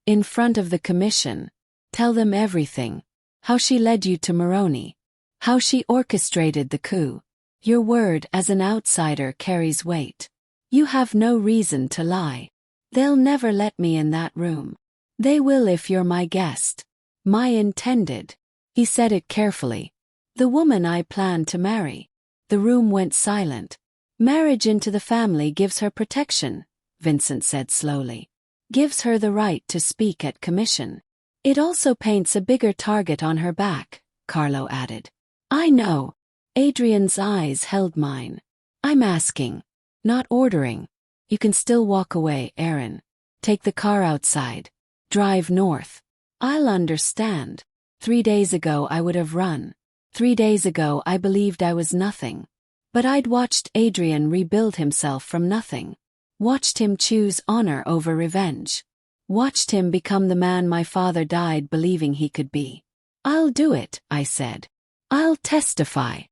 In front of the commission. Tell them everything. How she led you to Moroni. How she orchestrated the coup. Your word as an outsider carries weight. You have no reason to lie. They'll never let me in that room. They will if you're my guest. My intended. He said it carefully. The woman I plan to marry. The room went silent. Marriage into the family gives her protection, Vincent said slowly. Gives her the right to speak at commission. It also paints a bigger target on her back, Carlo added. I know. Adrian's eyes held mine. I'm asking. Not ordering. You can still walk away, Aaron. Take the car outside. Drive north. I'll understand. 3 days ago I would have run. 3 days ago I believed I was nothing. But I'd watched Adrian rebuild himself from nothing. Watched him choose honor over revenge. Watched him become the man my father died believing he could be. I'll do it, I said. I'll testify.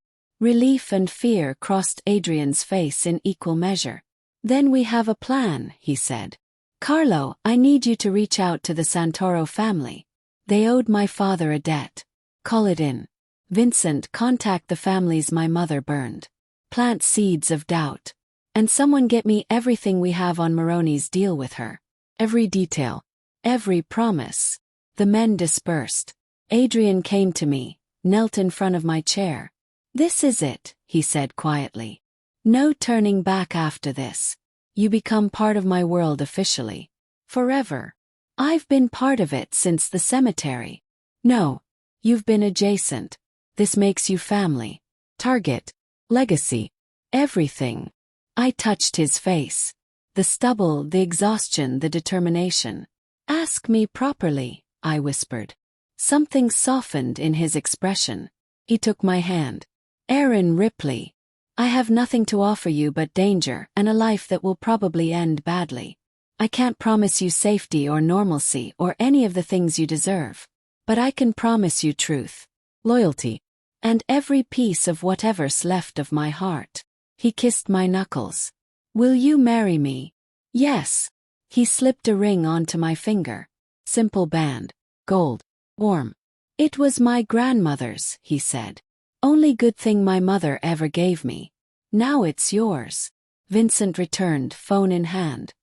Relief and fear crossed Adrian's face in equal measure. Then we have a plan, he said. Carlo, I need you to reach out to the Santoro family. They owed my father a debt. Call it in. Vincent, contact the families my mother burned. Plant seeds of doubt. And someone get me everything we have on Moroni's deal with her. Every detail. Every promise. The men dispersed. Adrian came to me, knelt in front of my chair. This is it, he said quietly. No turning back after this. You become part of my world officially. Forever. I've been part of it since the cemetery. No. You've been adjacent. This makes you family. Target. Legacy. Everything. I touched his face. The stubble, the exhaustion, the determination. Ask me properly, I whispered. Something softened in his expression. He took my hand. Aaron Ripley. I have nothing to offer you but danger and a life that will probably end badly. I can't promise you safety or normalcy or any of the things you deserve. But I can promise you truth, loyalty, and every piece of whatever's left of my heart. He kissed my knuckles. Will you marry me? Yes. He slipped a ring onto my finger. Simple band. Gold. Warm. It was my grandmother's, he said. Only good thing my mother ever gave me. Now it's yours. Vincent returned, phone in hand.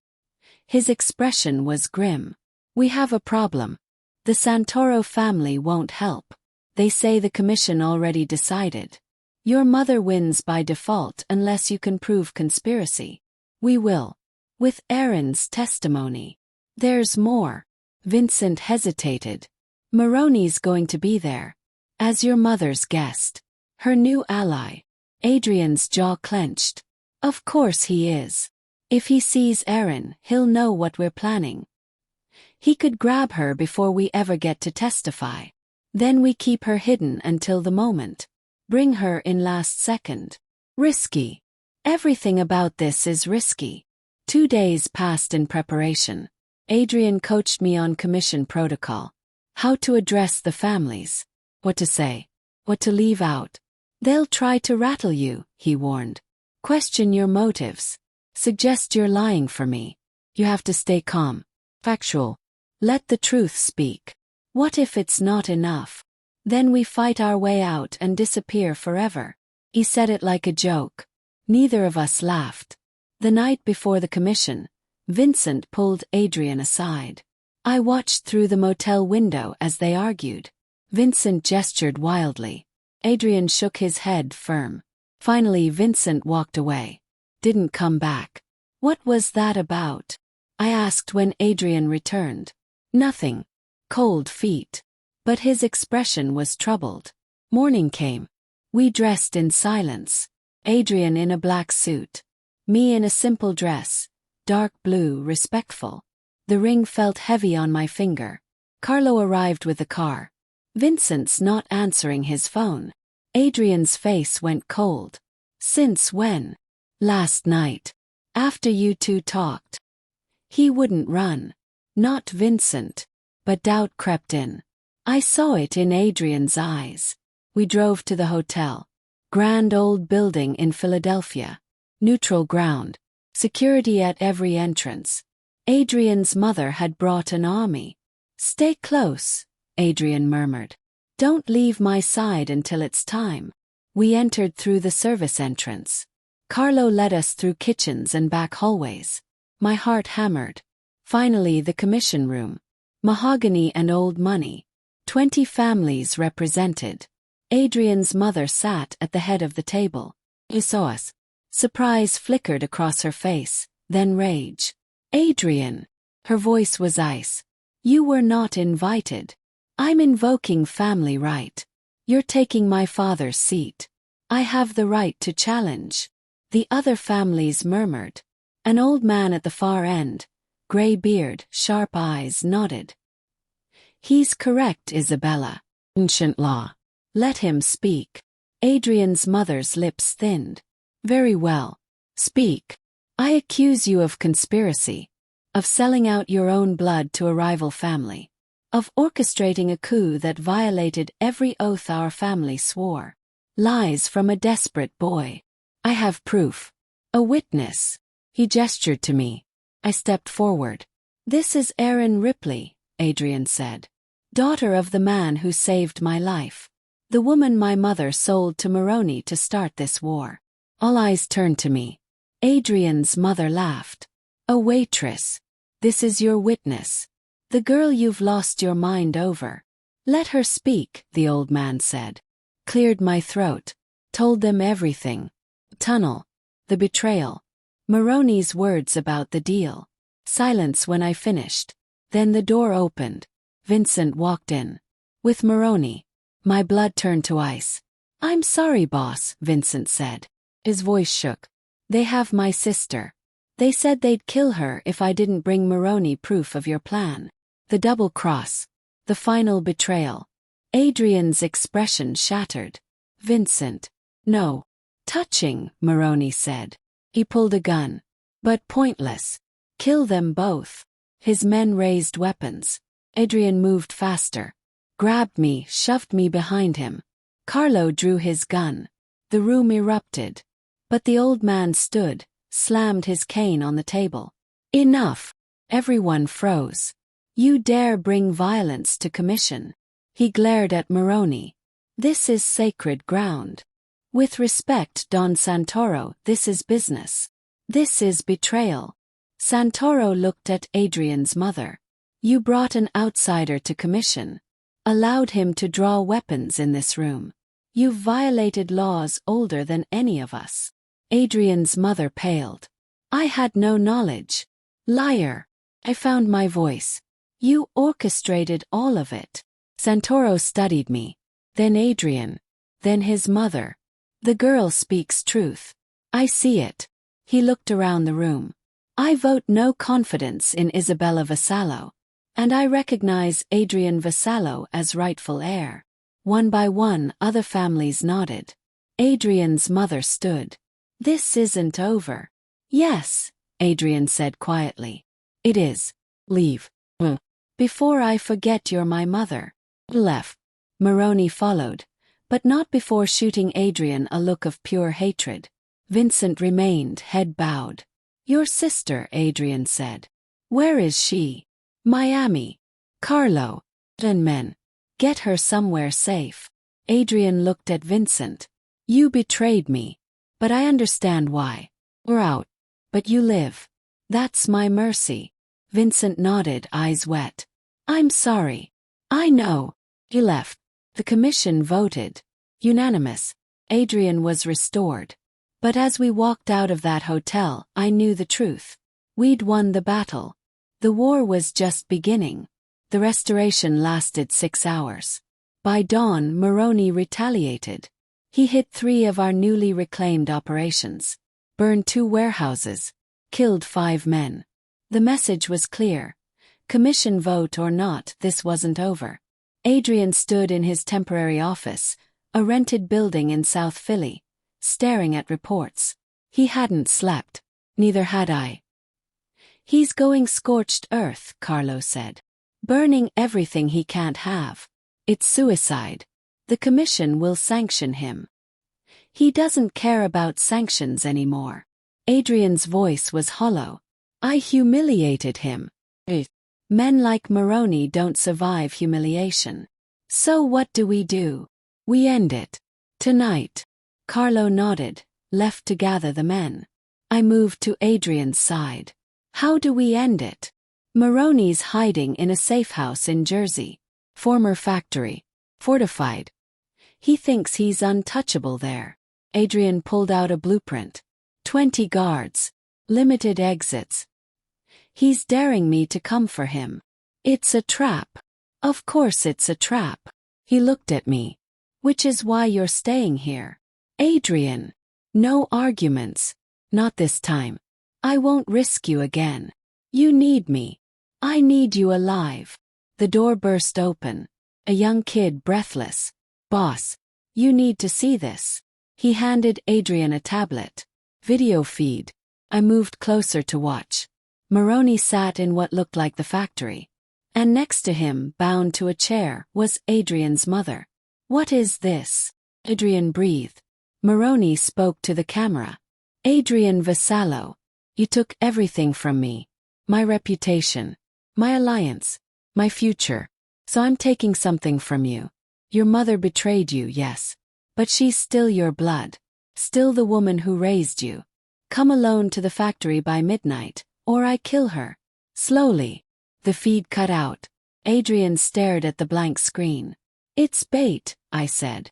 His expression was grim. We have a problem. The Santoro family won't help. They say the commission already decided. Your mother wins by default unless you can prove conspiracy. We will. With Aaron's testimony. There's more. Vincent hesitated. Moroni's going to be there. As your mother's guest. Her new ally. Adrian's jaw clenched. Of course he is. If he sees Aaron, he'll know what we're planning. He could grab her before we ever get to testify. Then we keep her hidden until the moment. Bring her in last second. Risky. Everything about this is risky. 2 days passed in preparation. Adrian coached me on commission protocol. How to address the families. What to say. What to leave out. They'll try to rattle you, he warned. Question your motives. Suggest you're lying for me. You have to stay calm. Factual. Let the truth speak. What if it's not enough? Then we fight our way out and disappear forever. He said it like a joke. Neither of us laughed. The night before the commission, Vincent pulled Adrian aside. I watched through the motel window as they argued. Vincent gestured wildly. Adrian shook his head firm. Finally Vincent walked away. Didn't come back. What was that about? I asked when Adrian returned. Nothing. Cold feet. But his expression was troubled. Morning came. We dressed in silence. Adrian in a black suit. Me in a simple dress. Dark blue, respectful. The ring felt heavy on my finger. Carlo arrived with the car. Vincent's not answering his phone. Adrian's face went cold. Since when? Last night. After you two talked. He wouldn't run. Not Vincent. But doubt crept in. I saw it in Adrian's eyes. We drove to the hotel. Grand old building in Philadelphia. Neutral ground. Security at every entrance. Adrian's mother had brought an army. Stay close, Adrian murmured. Don't leave my side until it's time. We entered through the service entrance. Carlo led us through kitchens and back hallways. My heart hammered. Finally the commission room. Mahogany and old money. 20 families represented. Adrian's mother sat at the head of the table. You saw us. Surprise flickered across her face, then rage. Adrian. Her voice was ice. You were not invited. I'm invoking family right. You're taking my father's seat. I have the right to challenge. The other families murmured. An old man at the far end, gray beard, sharp eyes, nodded. He's correct, Isabella. Ancient law. Let him speak. Adrian's mother's lips thinned. Very well. Speak. I accuse you of conspiracy. Of selling out your own blood to a rival family. Of orchestrating a coup that violated every oath our family swore. Lies from a desperate boy. I have proof. A witness. He gestured to me. I stepped forward. This is Erin Ripley, Adrian said. Daughter of the man who saved my life. The woman my mother sold to Moroni to start this war. All eyes turned to me. Adrian's mother laughed. A waitress. This is your witness. The girl you've lost your mind over. Let her speak, the old man said. Cleared my throat. Told them everything. Tunnel. The betrayal. Moroni's words about the deal. Silence when I finished. Then the door opened. Vincent walked in. With Moroni. My blood turned to ice. I'm sorry, boss, Vincent said. His voice shook. They have my sister. They said they'd kill her if I didn't bring Moroni proof of your plan. The double cross. The final betrayal. Adrian's expression shattered. Vincent. No. Touching, Moroni said. He pulled a gun. But pointless. Kill them both. His men raised weapons. Adrian moved faster. Grabbed me, shoved me behind him. Carlo drew his gun. The room erupted. But the old man stood, slammed his cane on the table. Enough. Everyone froze. You dare bring violence to commission. He glared at Moroni. This is sacred ground. With respect, Don Santoro, this is business. This is betrayal. Santoro looked at Adrian's mother. You brought an outsider to commission. Allowed him to draw weapons in this room. You've violated laws older than any of us. Adrian's mother paled. I had no knowledge. Liar. I found my voice. You orchestrated all of it. Santoro studied me. Then Adrian. Then his mother. The girl speaks truth. I see it. He looked around the room. I vote no confidence in Isabella Vassallo. And I recognize Adrian Vassallo as rightful heir. One by one, other families nodded. Adrian's mother stood. This isn't over. Yes, Adrian said quietly. It is. Leave. Before I forget you're my mother. Left. Moroni followed, but not before shooting Adrian a look of pure hatred. Vincent remained, head bowed. Your sister, Adrian said. Where is she? Miami. Carlo. And men. Get her somewhere safe. Adrian looked at Vincent. You betrayed me. But I understand why. We're out. But you live. That's my mercy. Vincent nodded, eyes wet. I'm sorry. I know. He left. The commission voted. Unanimous. Adrian was restored. But as we walked out of that hotel, I knew the truth. We'd won the battle. The war was just beginning. The restoration lasted 6 hours. By dawn, Moroni retaliated. He hit 3 of our newly reclaimed operations, burned 2 warehouses, killed 5 men. The message was clear. Commission vote or not, this wasn't over. Adrian stood in his temporary office, a rented building in South Philly, staring at reports. He hadn't slept. Neither had I. He's going scorched earth, Carlo said. Burning everything he can't have. It's suicide. The commission will sanction him. He doesn't care about sanctions anymore. Adrian's voice was hollow. I humiliated him. Men like Moroni don't survive humiliation. So what do? We end it. Tonight. Carlo nodded, left to gather the men. I moved to Adrian's side. How do we end it? Moroni's hiding in a safe house in Jersey. Former factory. Fortified. He thinks he's untouchable there. Adrian pulled out a blueprint. 20 guards. Limited exits. He's daring me to come for him. It's a trap. Of course it's a trap. He looked at me. Which is why you're staying here. Adrian. No arguments. Not this time. I won't risk you again. You need me. I need you alive. The door burst open. A young kid, breathless. Boss. You need to see this. He handed Adrian a tablet. Video feed. I moved closer to watch. Moroni sat in what looked like the factory. And next to him, bound to a chair, was Adrian's mother. What is this? Adrian breathed. Moroni spoke to the camera. Adrian Vassallo. You took everything from me. My reputation. My alliance. My future. So I'm taking something from you. Your mother betrayed you, yes. But she's still your blood. Still the woman who raised you. Come alone to the factory by midnight, or I kill her. Slowly. The feed cut out. Adrian stared at the blank screen. It's bait, I said.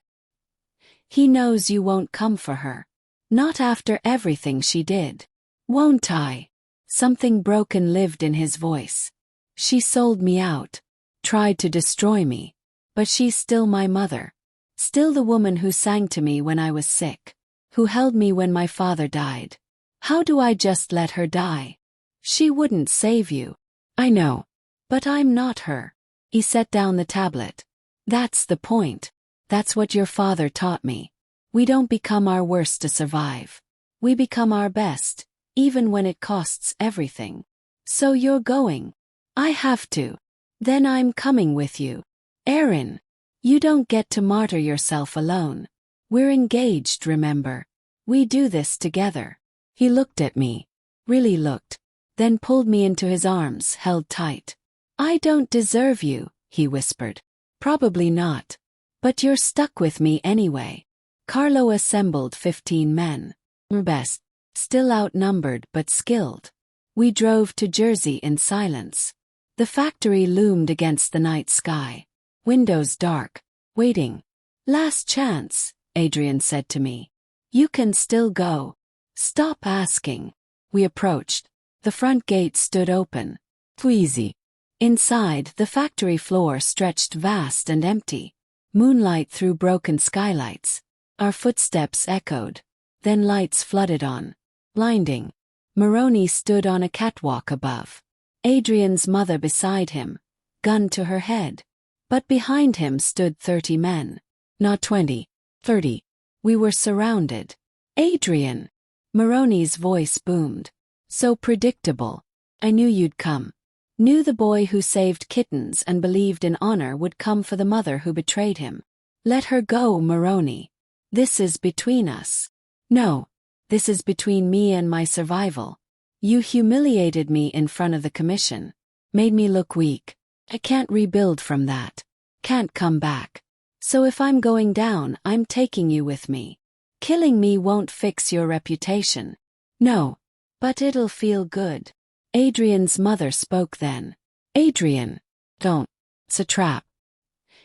He knows you won't come for her. Not after everything she did. Won't I? Something broken lived in his voice. She sold me out. Tried to destroy me. But she's still my mother. Still the woman who sang to me when I was sick. Who held me when my father died. How do I just let her die? She wouldn't save you. I know. But I'm not her. He set down the tablet. That's the point. That's what your father taught me. We don't become our worst to survive. We become our best, even when it costs everything. So you're going. I have to. Then I'm coming with you. Erin. You don't get to martyr yourself alone. We're engaged, remember? We do this together. He looked at me. Really looked. Then pulled me into his arms, held tight. I don't deserve you, he whispered. Probably not. But you're stuck with me anyway. Carlo assembled 15 men. Best. Still outnumbered but skilled. We drove to Jersey in silence. The factory loomed against the night sky. Windows dark. Waiting. Last chance, Adrian said to me. You can still go. Stop asking. We approached. The front gate stood open. Easy. Inside, the factory floor stretched vast and empty. Moonlight through broken skylights. Our footsteps echoed. Then lights flooded on. Blinding. Moroni stood on a catwalk above. Adrian's mother beside him. Gun to her head. But behind him stood 30 men. Not 20. 30. We were surrounded. Adrian! Moroni's voice boomed. So predictable. I knew you'd come. Knew the boy who saved kittens and believed in honor would come for the mother who betrayed him. Let her go, Moroni. This is between us. No. This is between me and my survival. You humiliated me in front of the commission. Made me look weak. I can't rebuild from that. Can't come back. So if I'm going down, I'm taking you with me. Killing me won't fix your reputation. No. But it'll feel good. Adrian's mother spoke then. Adrian. Don't. It's a trap.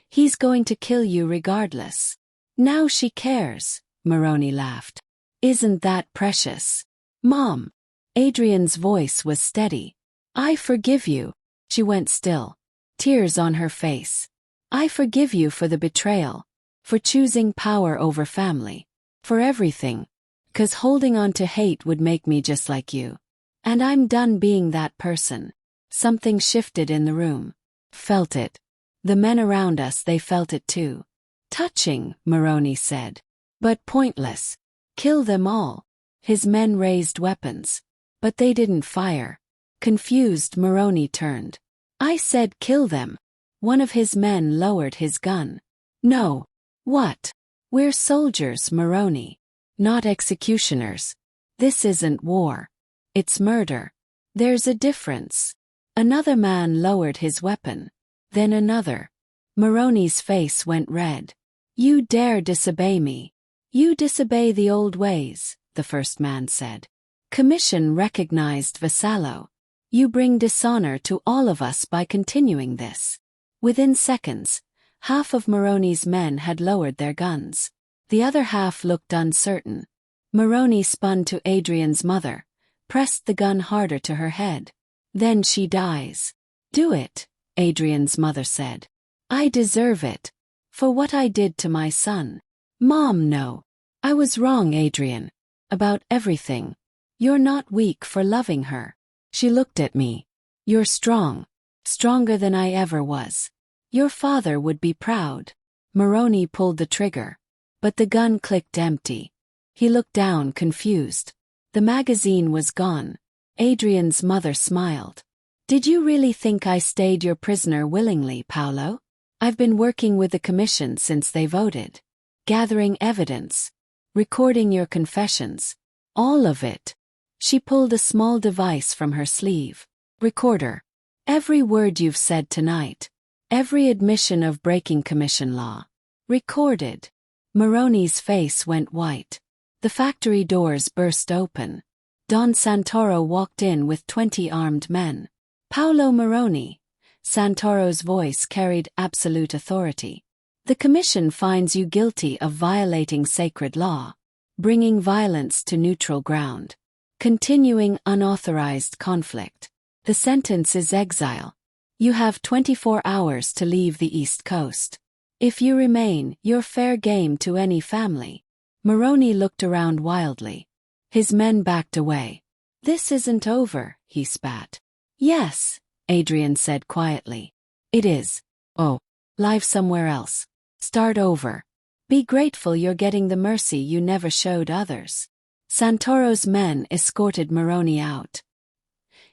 He's going to kill you regardless. Now she cares, Maroney laughed. Isn't that precious? Mom. Adrian's voice was steady. I forgive you. She went still, tears on her face. I forgive you for the betrayal, for choosing power over family, for everything. 'Cause holding on to hate would make me just like you. And I'm done being that person. Something shifted in the room. Felt it. The men around us, they felt it too. Touching, Maroney said. But pointless. Kill them all. His men raised weapons. But they didn't fire. Confused, Maroney turned. I said kill them. One of his men lowered his gun. No. What? We're soldiers, Maroney. Not executioners. This isn't war. It's murder. There's a difference. Another man lowered his weapon. Then another. Maroney's face went red. You dare disobey me. You disobey the old ways, the first man said. Commission recognized Vassallo. You bring dishonor to all of us by continuing this. Within seconds, half of Maroney's men had lowered their guns. The other half looked uncertain. Maroney spun to Adrian's mother, pressed the gun harder to her head. Then she dies. Do it, Adrian's mother said. I deserve it. For what I did to my son. Mom, no. I was wrong, Adrian. About everything. You're not weak for loving her. She looked at me. You're strong. Stronger than I ever was. Your father would be proud. Maroney pulled the trigger. But the gun clicked empty. He looked down, confused. The magazine was gone. Adrian's mother smiled. Did you really think I stayed your prisoner willingly, Paolo? I've been working with the commission since they voted. Gathering evidence. Recording your confessions. All of it. She pulled a small device from her sleeve. Recorder. Every word you've said tonight. Every admission of breaking commission law. Recorded. Maroney's face went white. The factory doors burst open. Don Santoro walked in with 20 armed men. Paolo Maroney. Santoro's voice carried absolute authority. The commission finds you guilty of violating sacred law, bringing violence to neutral ground, continuing unauthorized conflict. The sentence is exile. You have 24 hours to leave the East Coast. If you remain, you're fair game to any family. Maroney looked around wildly. His men backed away. This isn't over, he spat. Yes, Adrian said quietly. It is. Oh, live somewhere else. Start over. Be grateful you're getting the mercy you never showed others. Santoro's men escorted Maroney out.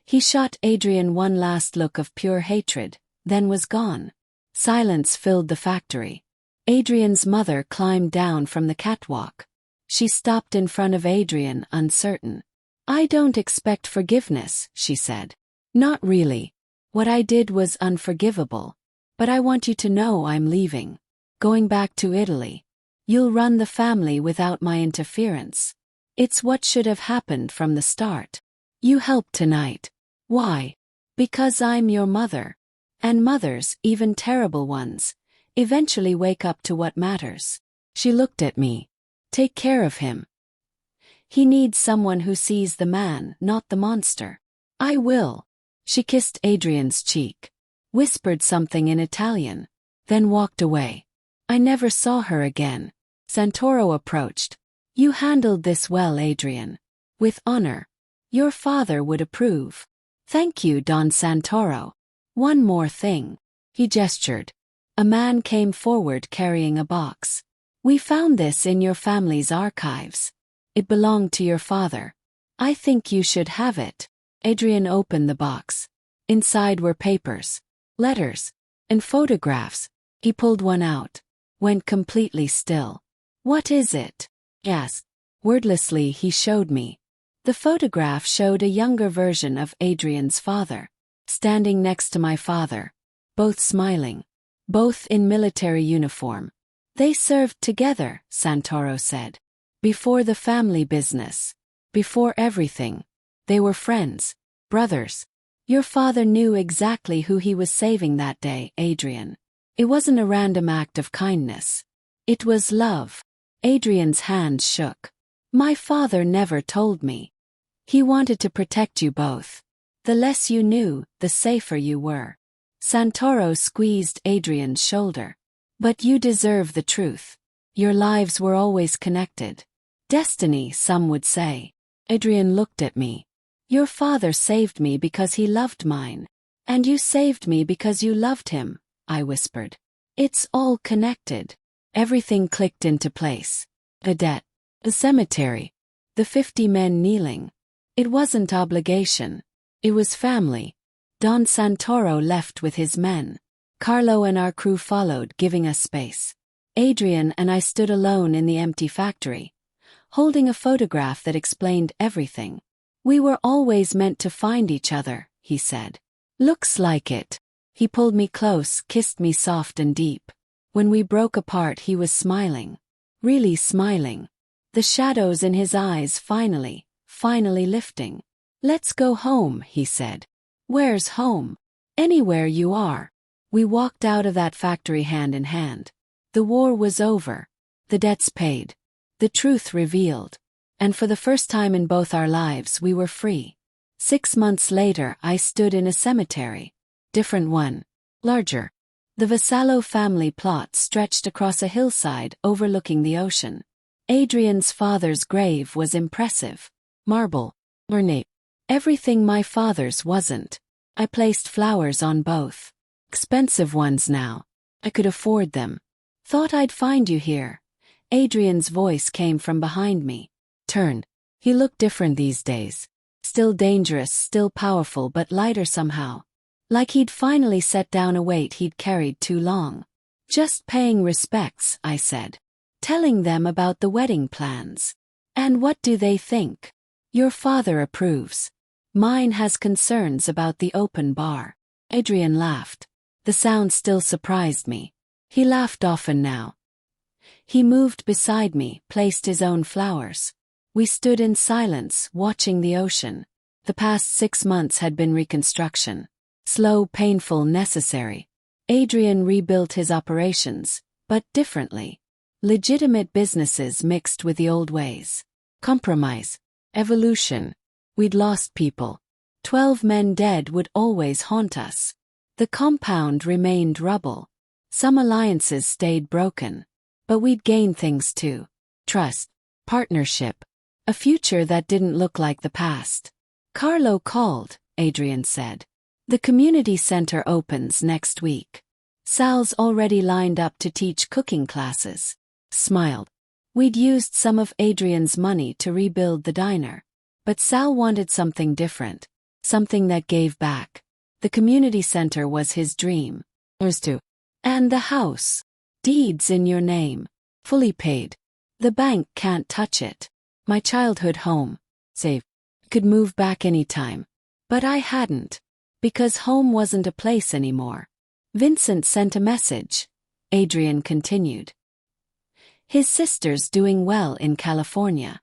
He shot Adrian one last look of pure hatred, then was gone. Silence filled the factory. Adrian's mother climbed down from the catwalk. She stopped in front of Adrian, uncertain. I don't expect forgiveness, she said. Not really. What I did was unforgivable. But I want you to know I'm leaving. Going back to Italy. You'll run the family without my interference. It's what should have happened from the start. You helped tonight. Why? Because I'm your mother. And mothers, even terrible ones, eventually wake up to what matters. She looked at me. Take care of him. He needs someone who sees the man, not the monster. I will. She kissed Adrian's cheek, whispered something in Italian, then walked away. I never saw her again. Santoro approached. You handled this well, Adrian. With honor. Your father would approve. Thank you, Don Santoro. One more thing. He gestured. A man came forward carrying a box. We found this in your family's archives. It belonged to your father. I think you should have it. Adrian opened the box. Inside were papers, letters, and photographs. He pulled one out. Went completely still. What is it? Yes. Wordlessly he showed me. The photograph showed a younger version of Adrian's father, standing next to my father, both smiling, both in military uniform. They served together, Santoro said. Before the family business. Before everything. They were friends, brothers. Your father knew exactly who he was saving that day, Adrian. It wasn't a random act of kindness. It was love. Adrian's hand shook. My father never told me. He wanted to protect you both. The less you knew, the safer you were. Santoro squeezed Adrian's shoulder. But you deserve the truth. Your lives were always connected. Destiny, some would say. Adrian looked at me. Your father saved me because he loved mine. And you saved me because you loved him, I whispered. It's all connected. Everything clicked into place. A debt. The cemetery. The 50 men kneeling. It wasn't obligation. It was family. Don Santoro left with his men. Carlo and our crew followed, giving us space. Adrian and I stood alone in the empty factory, holding a photograph that explained everything. We were always meant to find each other, he said. Looks like it. He pulled me close, kissed me soft and deep. When we broke apart, he was smiling. Really smiling. The shadows in his eyes finally lifting. Let's go home, he said. Where's home? Anywhere you are. We walked out of that factory hand in hand. The war was over. The debts paid. The truth revealed. And for the first time in both our lives, we were free. 6 months later, I stood in a cemetery. Different one. Larger. The Vassallo family plot stretched across a hillside overlooking the ocean. Adrian's father's grave was impressive. Marble. Ornate. Everything my father's wasn't. I placed flowers on both. Expensive ones now. I could afford them. Thought I'd find you here. Adrian's voice came from behind me. Turned. He looked different these days. Still dangerous, still powerful, but lighter somehow. Like he'd finally set down a weight he'd carried too long. Just paying respects, I said. Telling them about the wedding plans. And what do they think? Your father approves. Mine has concerns about the open bar. Adrian laughed. The sound still surprised me. He laughed often now. He moved beside me, placed his own flowers. We stood in silence, watching the ocean. The past 6 months had been reconstruction. Slow, painful, necessary. Adrian rebuilt his operations, but differently. Legitimate businesses mixed with the old ways. Compromise. Evolution. We'd lost people. 12 men dead would always haunt us. The compound remained rubble. Some alliances stayed broken. But we'd gained things too. Trust. Partnership. A future that didn't look like the past. Carlo called, Adrian said. The community center opens next week. Sal's already lined up to teach cooking classes. Smiled. We'd used some of Adrian's money to rebuild the diner. But Sal wanted something different. Something that gave back. The community center was his dream. Ours too. And the house. Deeds in your name. Fully paid. The bank can't touch it. My childhood home. Safe. Could move back anytime. But I hadn't. Because home wasn't a place anymore. Vincent sent a message. Adrian continued. His sister's doing well in California.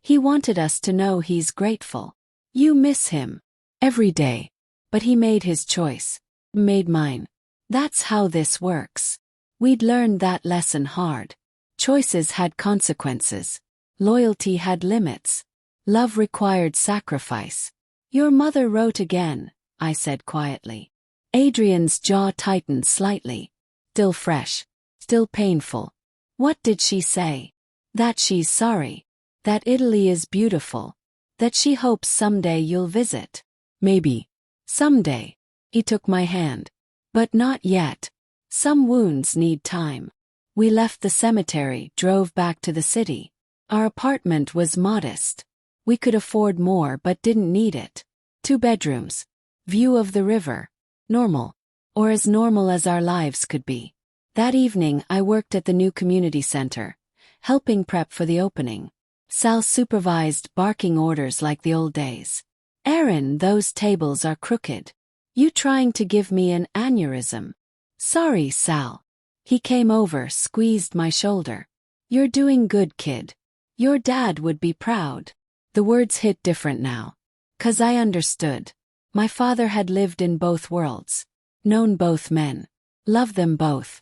He wanted us to know he's grateful. You miss him. Every day. But he made his choice. Made mine. That's how this works. We'd learned that lesson hard. Choices had consequences. Loyalty had limits. Love required sacrifice. Your mother wrote again, I said quietly. Adrian's jaw tightened slightly. Still fresh. Still painful. What did she say? That she's sorry. That Italy is beautiful. That she hopes someday you'll visit. Maybe. Someday. He took my hand. But not yet. Some wounds need time. We left the cemetery, drove back to the city. Our apartment was modest. We could afford more but didn't need it. 2 bedrooms. View of the river. Normal. Or as normal as our lives could be. That evening I worked at the new community center, helping prep for the opening. Sal supervised, barking orders like the old days. Aaron, those tables are crooked. You trying to give me an aneurysm? Sorry, Sal. He came over, squeezed my shoulder. You're doing good, kid. Your dad would be proud. The words hit different now. 'Cause I understood. My father had lived in both worlds. Known both men. Loved them both.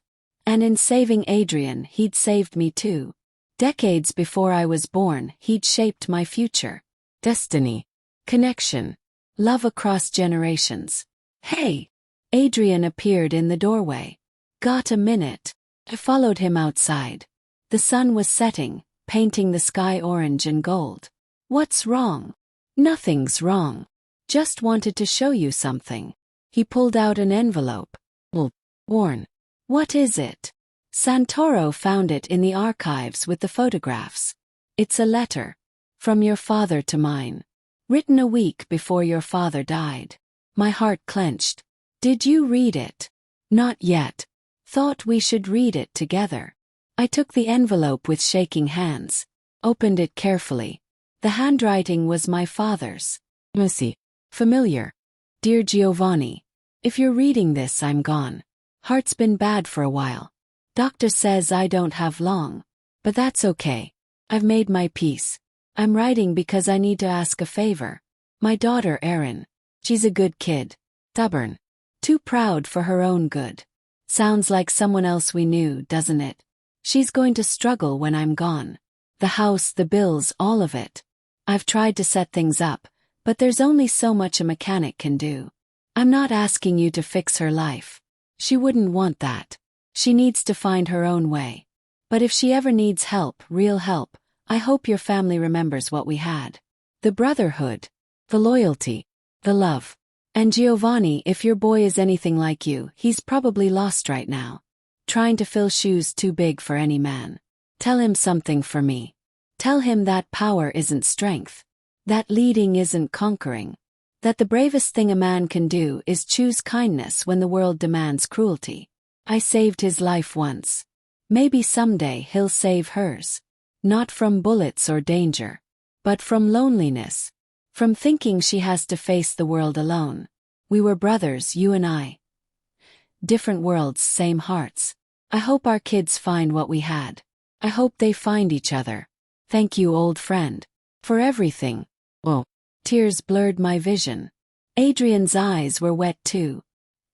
And in saving Adrian, he'd saved me too. Decades before I was born, he'd shaped my future. Destiny. Connection. Love across generations. Hey! Adrian appeared in the doorway. Got a minute? I followed him outside. The sun was setting, painting the sky orange and gold. What's wrong? Nothing's wrong. Just wanted to show you something. He pulled out an envelope. Worn. What is it? Santoro found it in the archives with the photographs. It's a letter. From your father to mine. Written a week before your father died. My heart clenched. Did you read it? Not yet. Thought we should read it together. I took the envelope with shaking hands. Opened it carefully. The handwriting was my father's. Messy. Familiar. Dear Giovanni. If you're reading this, I'm gone. Heart's been bad for a while. Doctor says I don't have long. But that's okay. I've made my peace. I'm writing because I need to ask a favor. My daughter Erin. She's a good kid. Stubborn. Too proud for her own good. Sounds like someone else we knew, doesn't it? She's going to struggle when I'm gone. The house, the bills, all of it. I've tried to set things up, but there's only so much a mechanic can do. I'm not asking you to fix her life. She wouldn't want that. She needs to find her own way. But if she ever needs help, real help, I hope your family remembers what we had. The brotherhood. The loyalty. The love. And Giovanni, if your boy is anything like you, he's probably lost right now. Trying to fill shoes too big for any man. Tell him something for me. Tell him that power isn't strength. That leading isn't conquering. That the bravest thing a man can do is choose kindness when the world demands cruelty. I saved his life once. Maybe someday he'll save hers. Not from bullets or danger. But from loneliness. From thinking she has to face the world alone. We were brothers, you and I. Different worlds, same hearts. I hope our kids find what we had. I hope they find each other. Thank you, old friend. For everything. Oh. Tears blurred my vision. Adrian's eyes were wet too.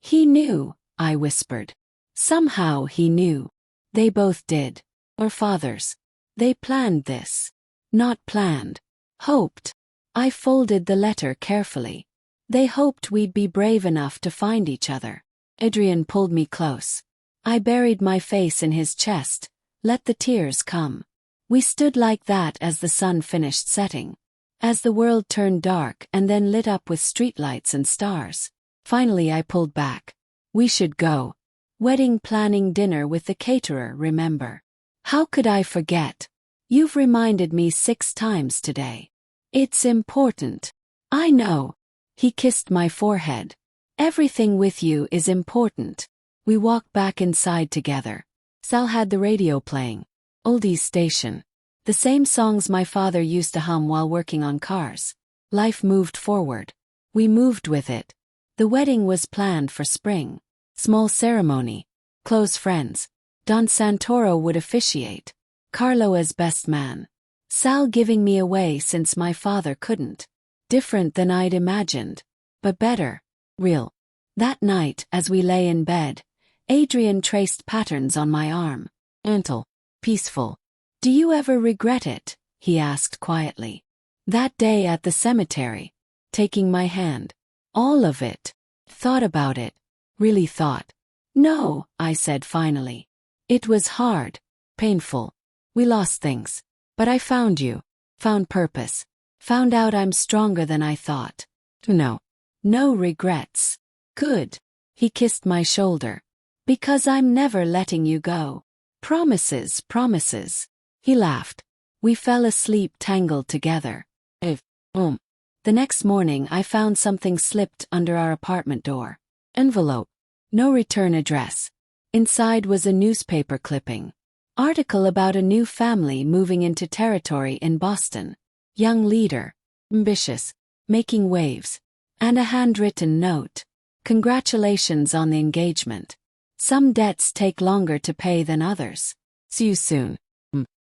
He knew, I whispered. Somehow he knew. They both did. Or fathers. They planned this. Not planned. Hoped. I folded the letter carefully. They hoped we'd be brave enough to find each other. Adrian pulled me close. I buried my face in his chest, let the tears come. We stood like that as the sun finished setting. As the world turned dark and then lit up with streetlights and stars. Finally I pulled back. We should go. Wedding planning dinner with the caterer, remember? How could I forget? You've reminded me 6 times today. It's important. I know. He kissed my forehead. Everything with you is important. We walked back inside together. Sal had the radio playing. Oldies station. The same songs my father used to hum while working on cars. Life moved forward. We moved with it. The wedding was planned for spring. Small ceremony. Close friends. Don Santoro would officiate. Carlo as best man. Sal giving me away since my father couldn't. Different than I'd imagined. But better. Real. That night, as we lay in bed, Adrian traced patterns on my arm. Gentle. Peaceful. Do you ever regret it? He asked quietly. That day at the cemetery. Taking my hand. All of it. Thought about it. Really thought. No, I said finally. It was hard. Painful. We lost things. But I found you. Found purpose. Found out I'm stronger than I thought. No. No regrets. Good. He kissed my shoulder. Because I'm never letting you go. Promises, promises. He laughed. We fell asleep tangled together. The next morning I found something slipped under our apartment door. Envelope. No return address. Inside was a newspaper clipping. Article about a new family moving into territory in Boston. Young leader. Ambitious. Making waves. And a handwritten note. Congratulations on the engagement. Some debts take longer to pay than others. See you soon.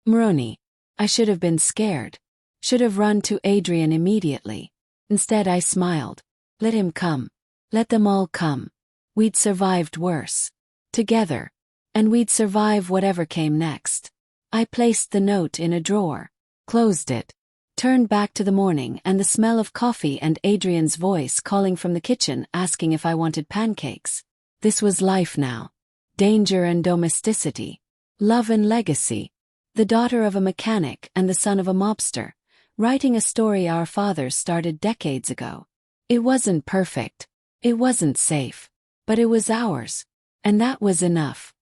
Maroni. I should have been scared. Should have run to Adrian immediately. Instead I smiled. Let him come. Let them all come. We'd survived worse. Together. And we'd survive whatever came next. I placed the note in a drawer, closed it, turned back to the morning and the smell of coffee and Adrian's voice calling from the kitchen asking if I wanted pancakes. This was life now. Danger and domesticity. Love and legacy. The daughter of a mechanic and the son of a mobster, writing a story our fathers started decades ago. It wasn't perfect. It wasn't safe. But it was ours. And that was enough.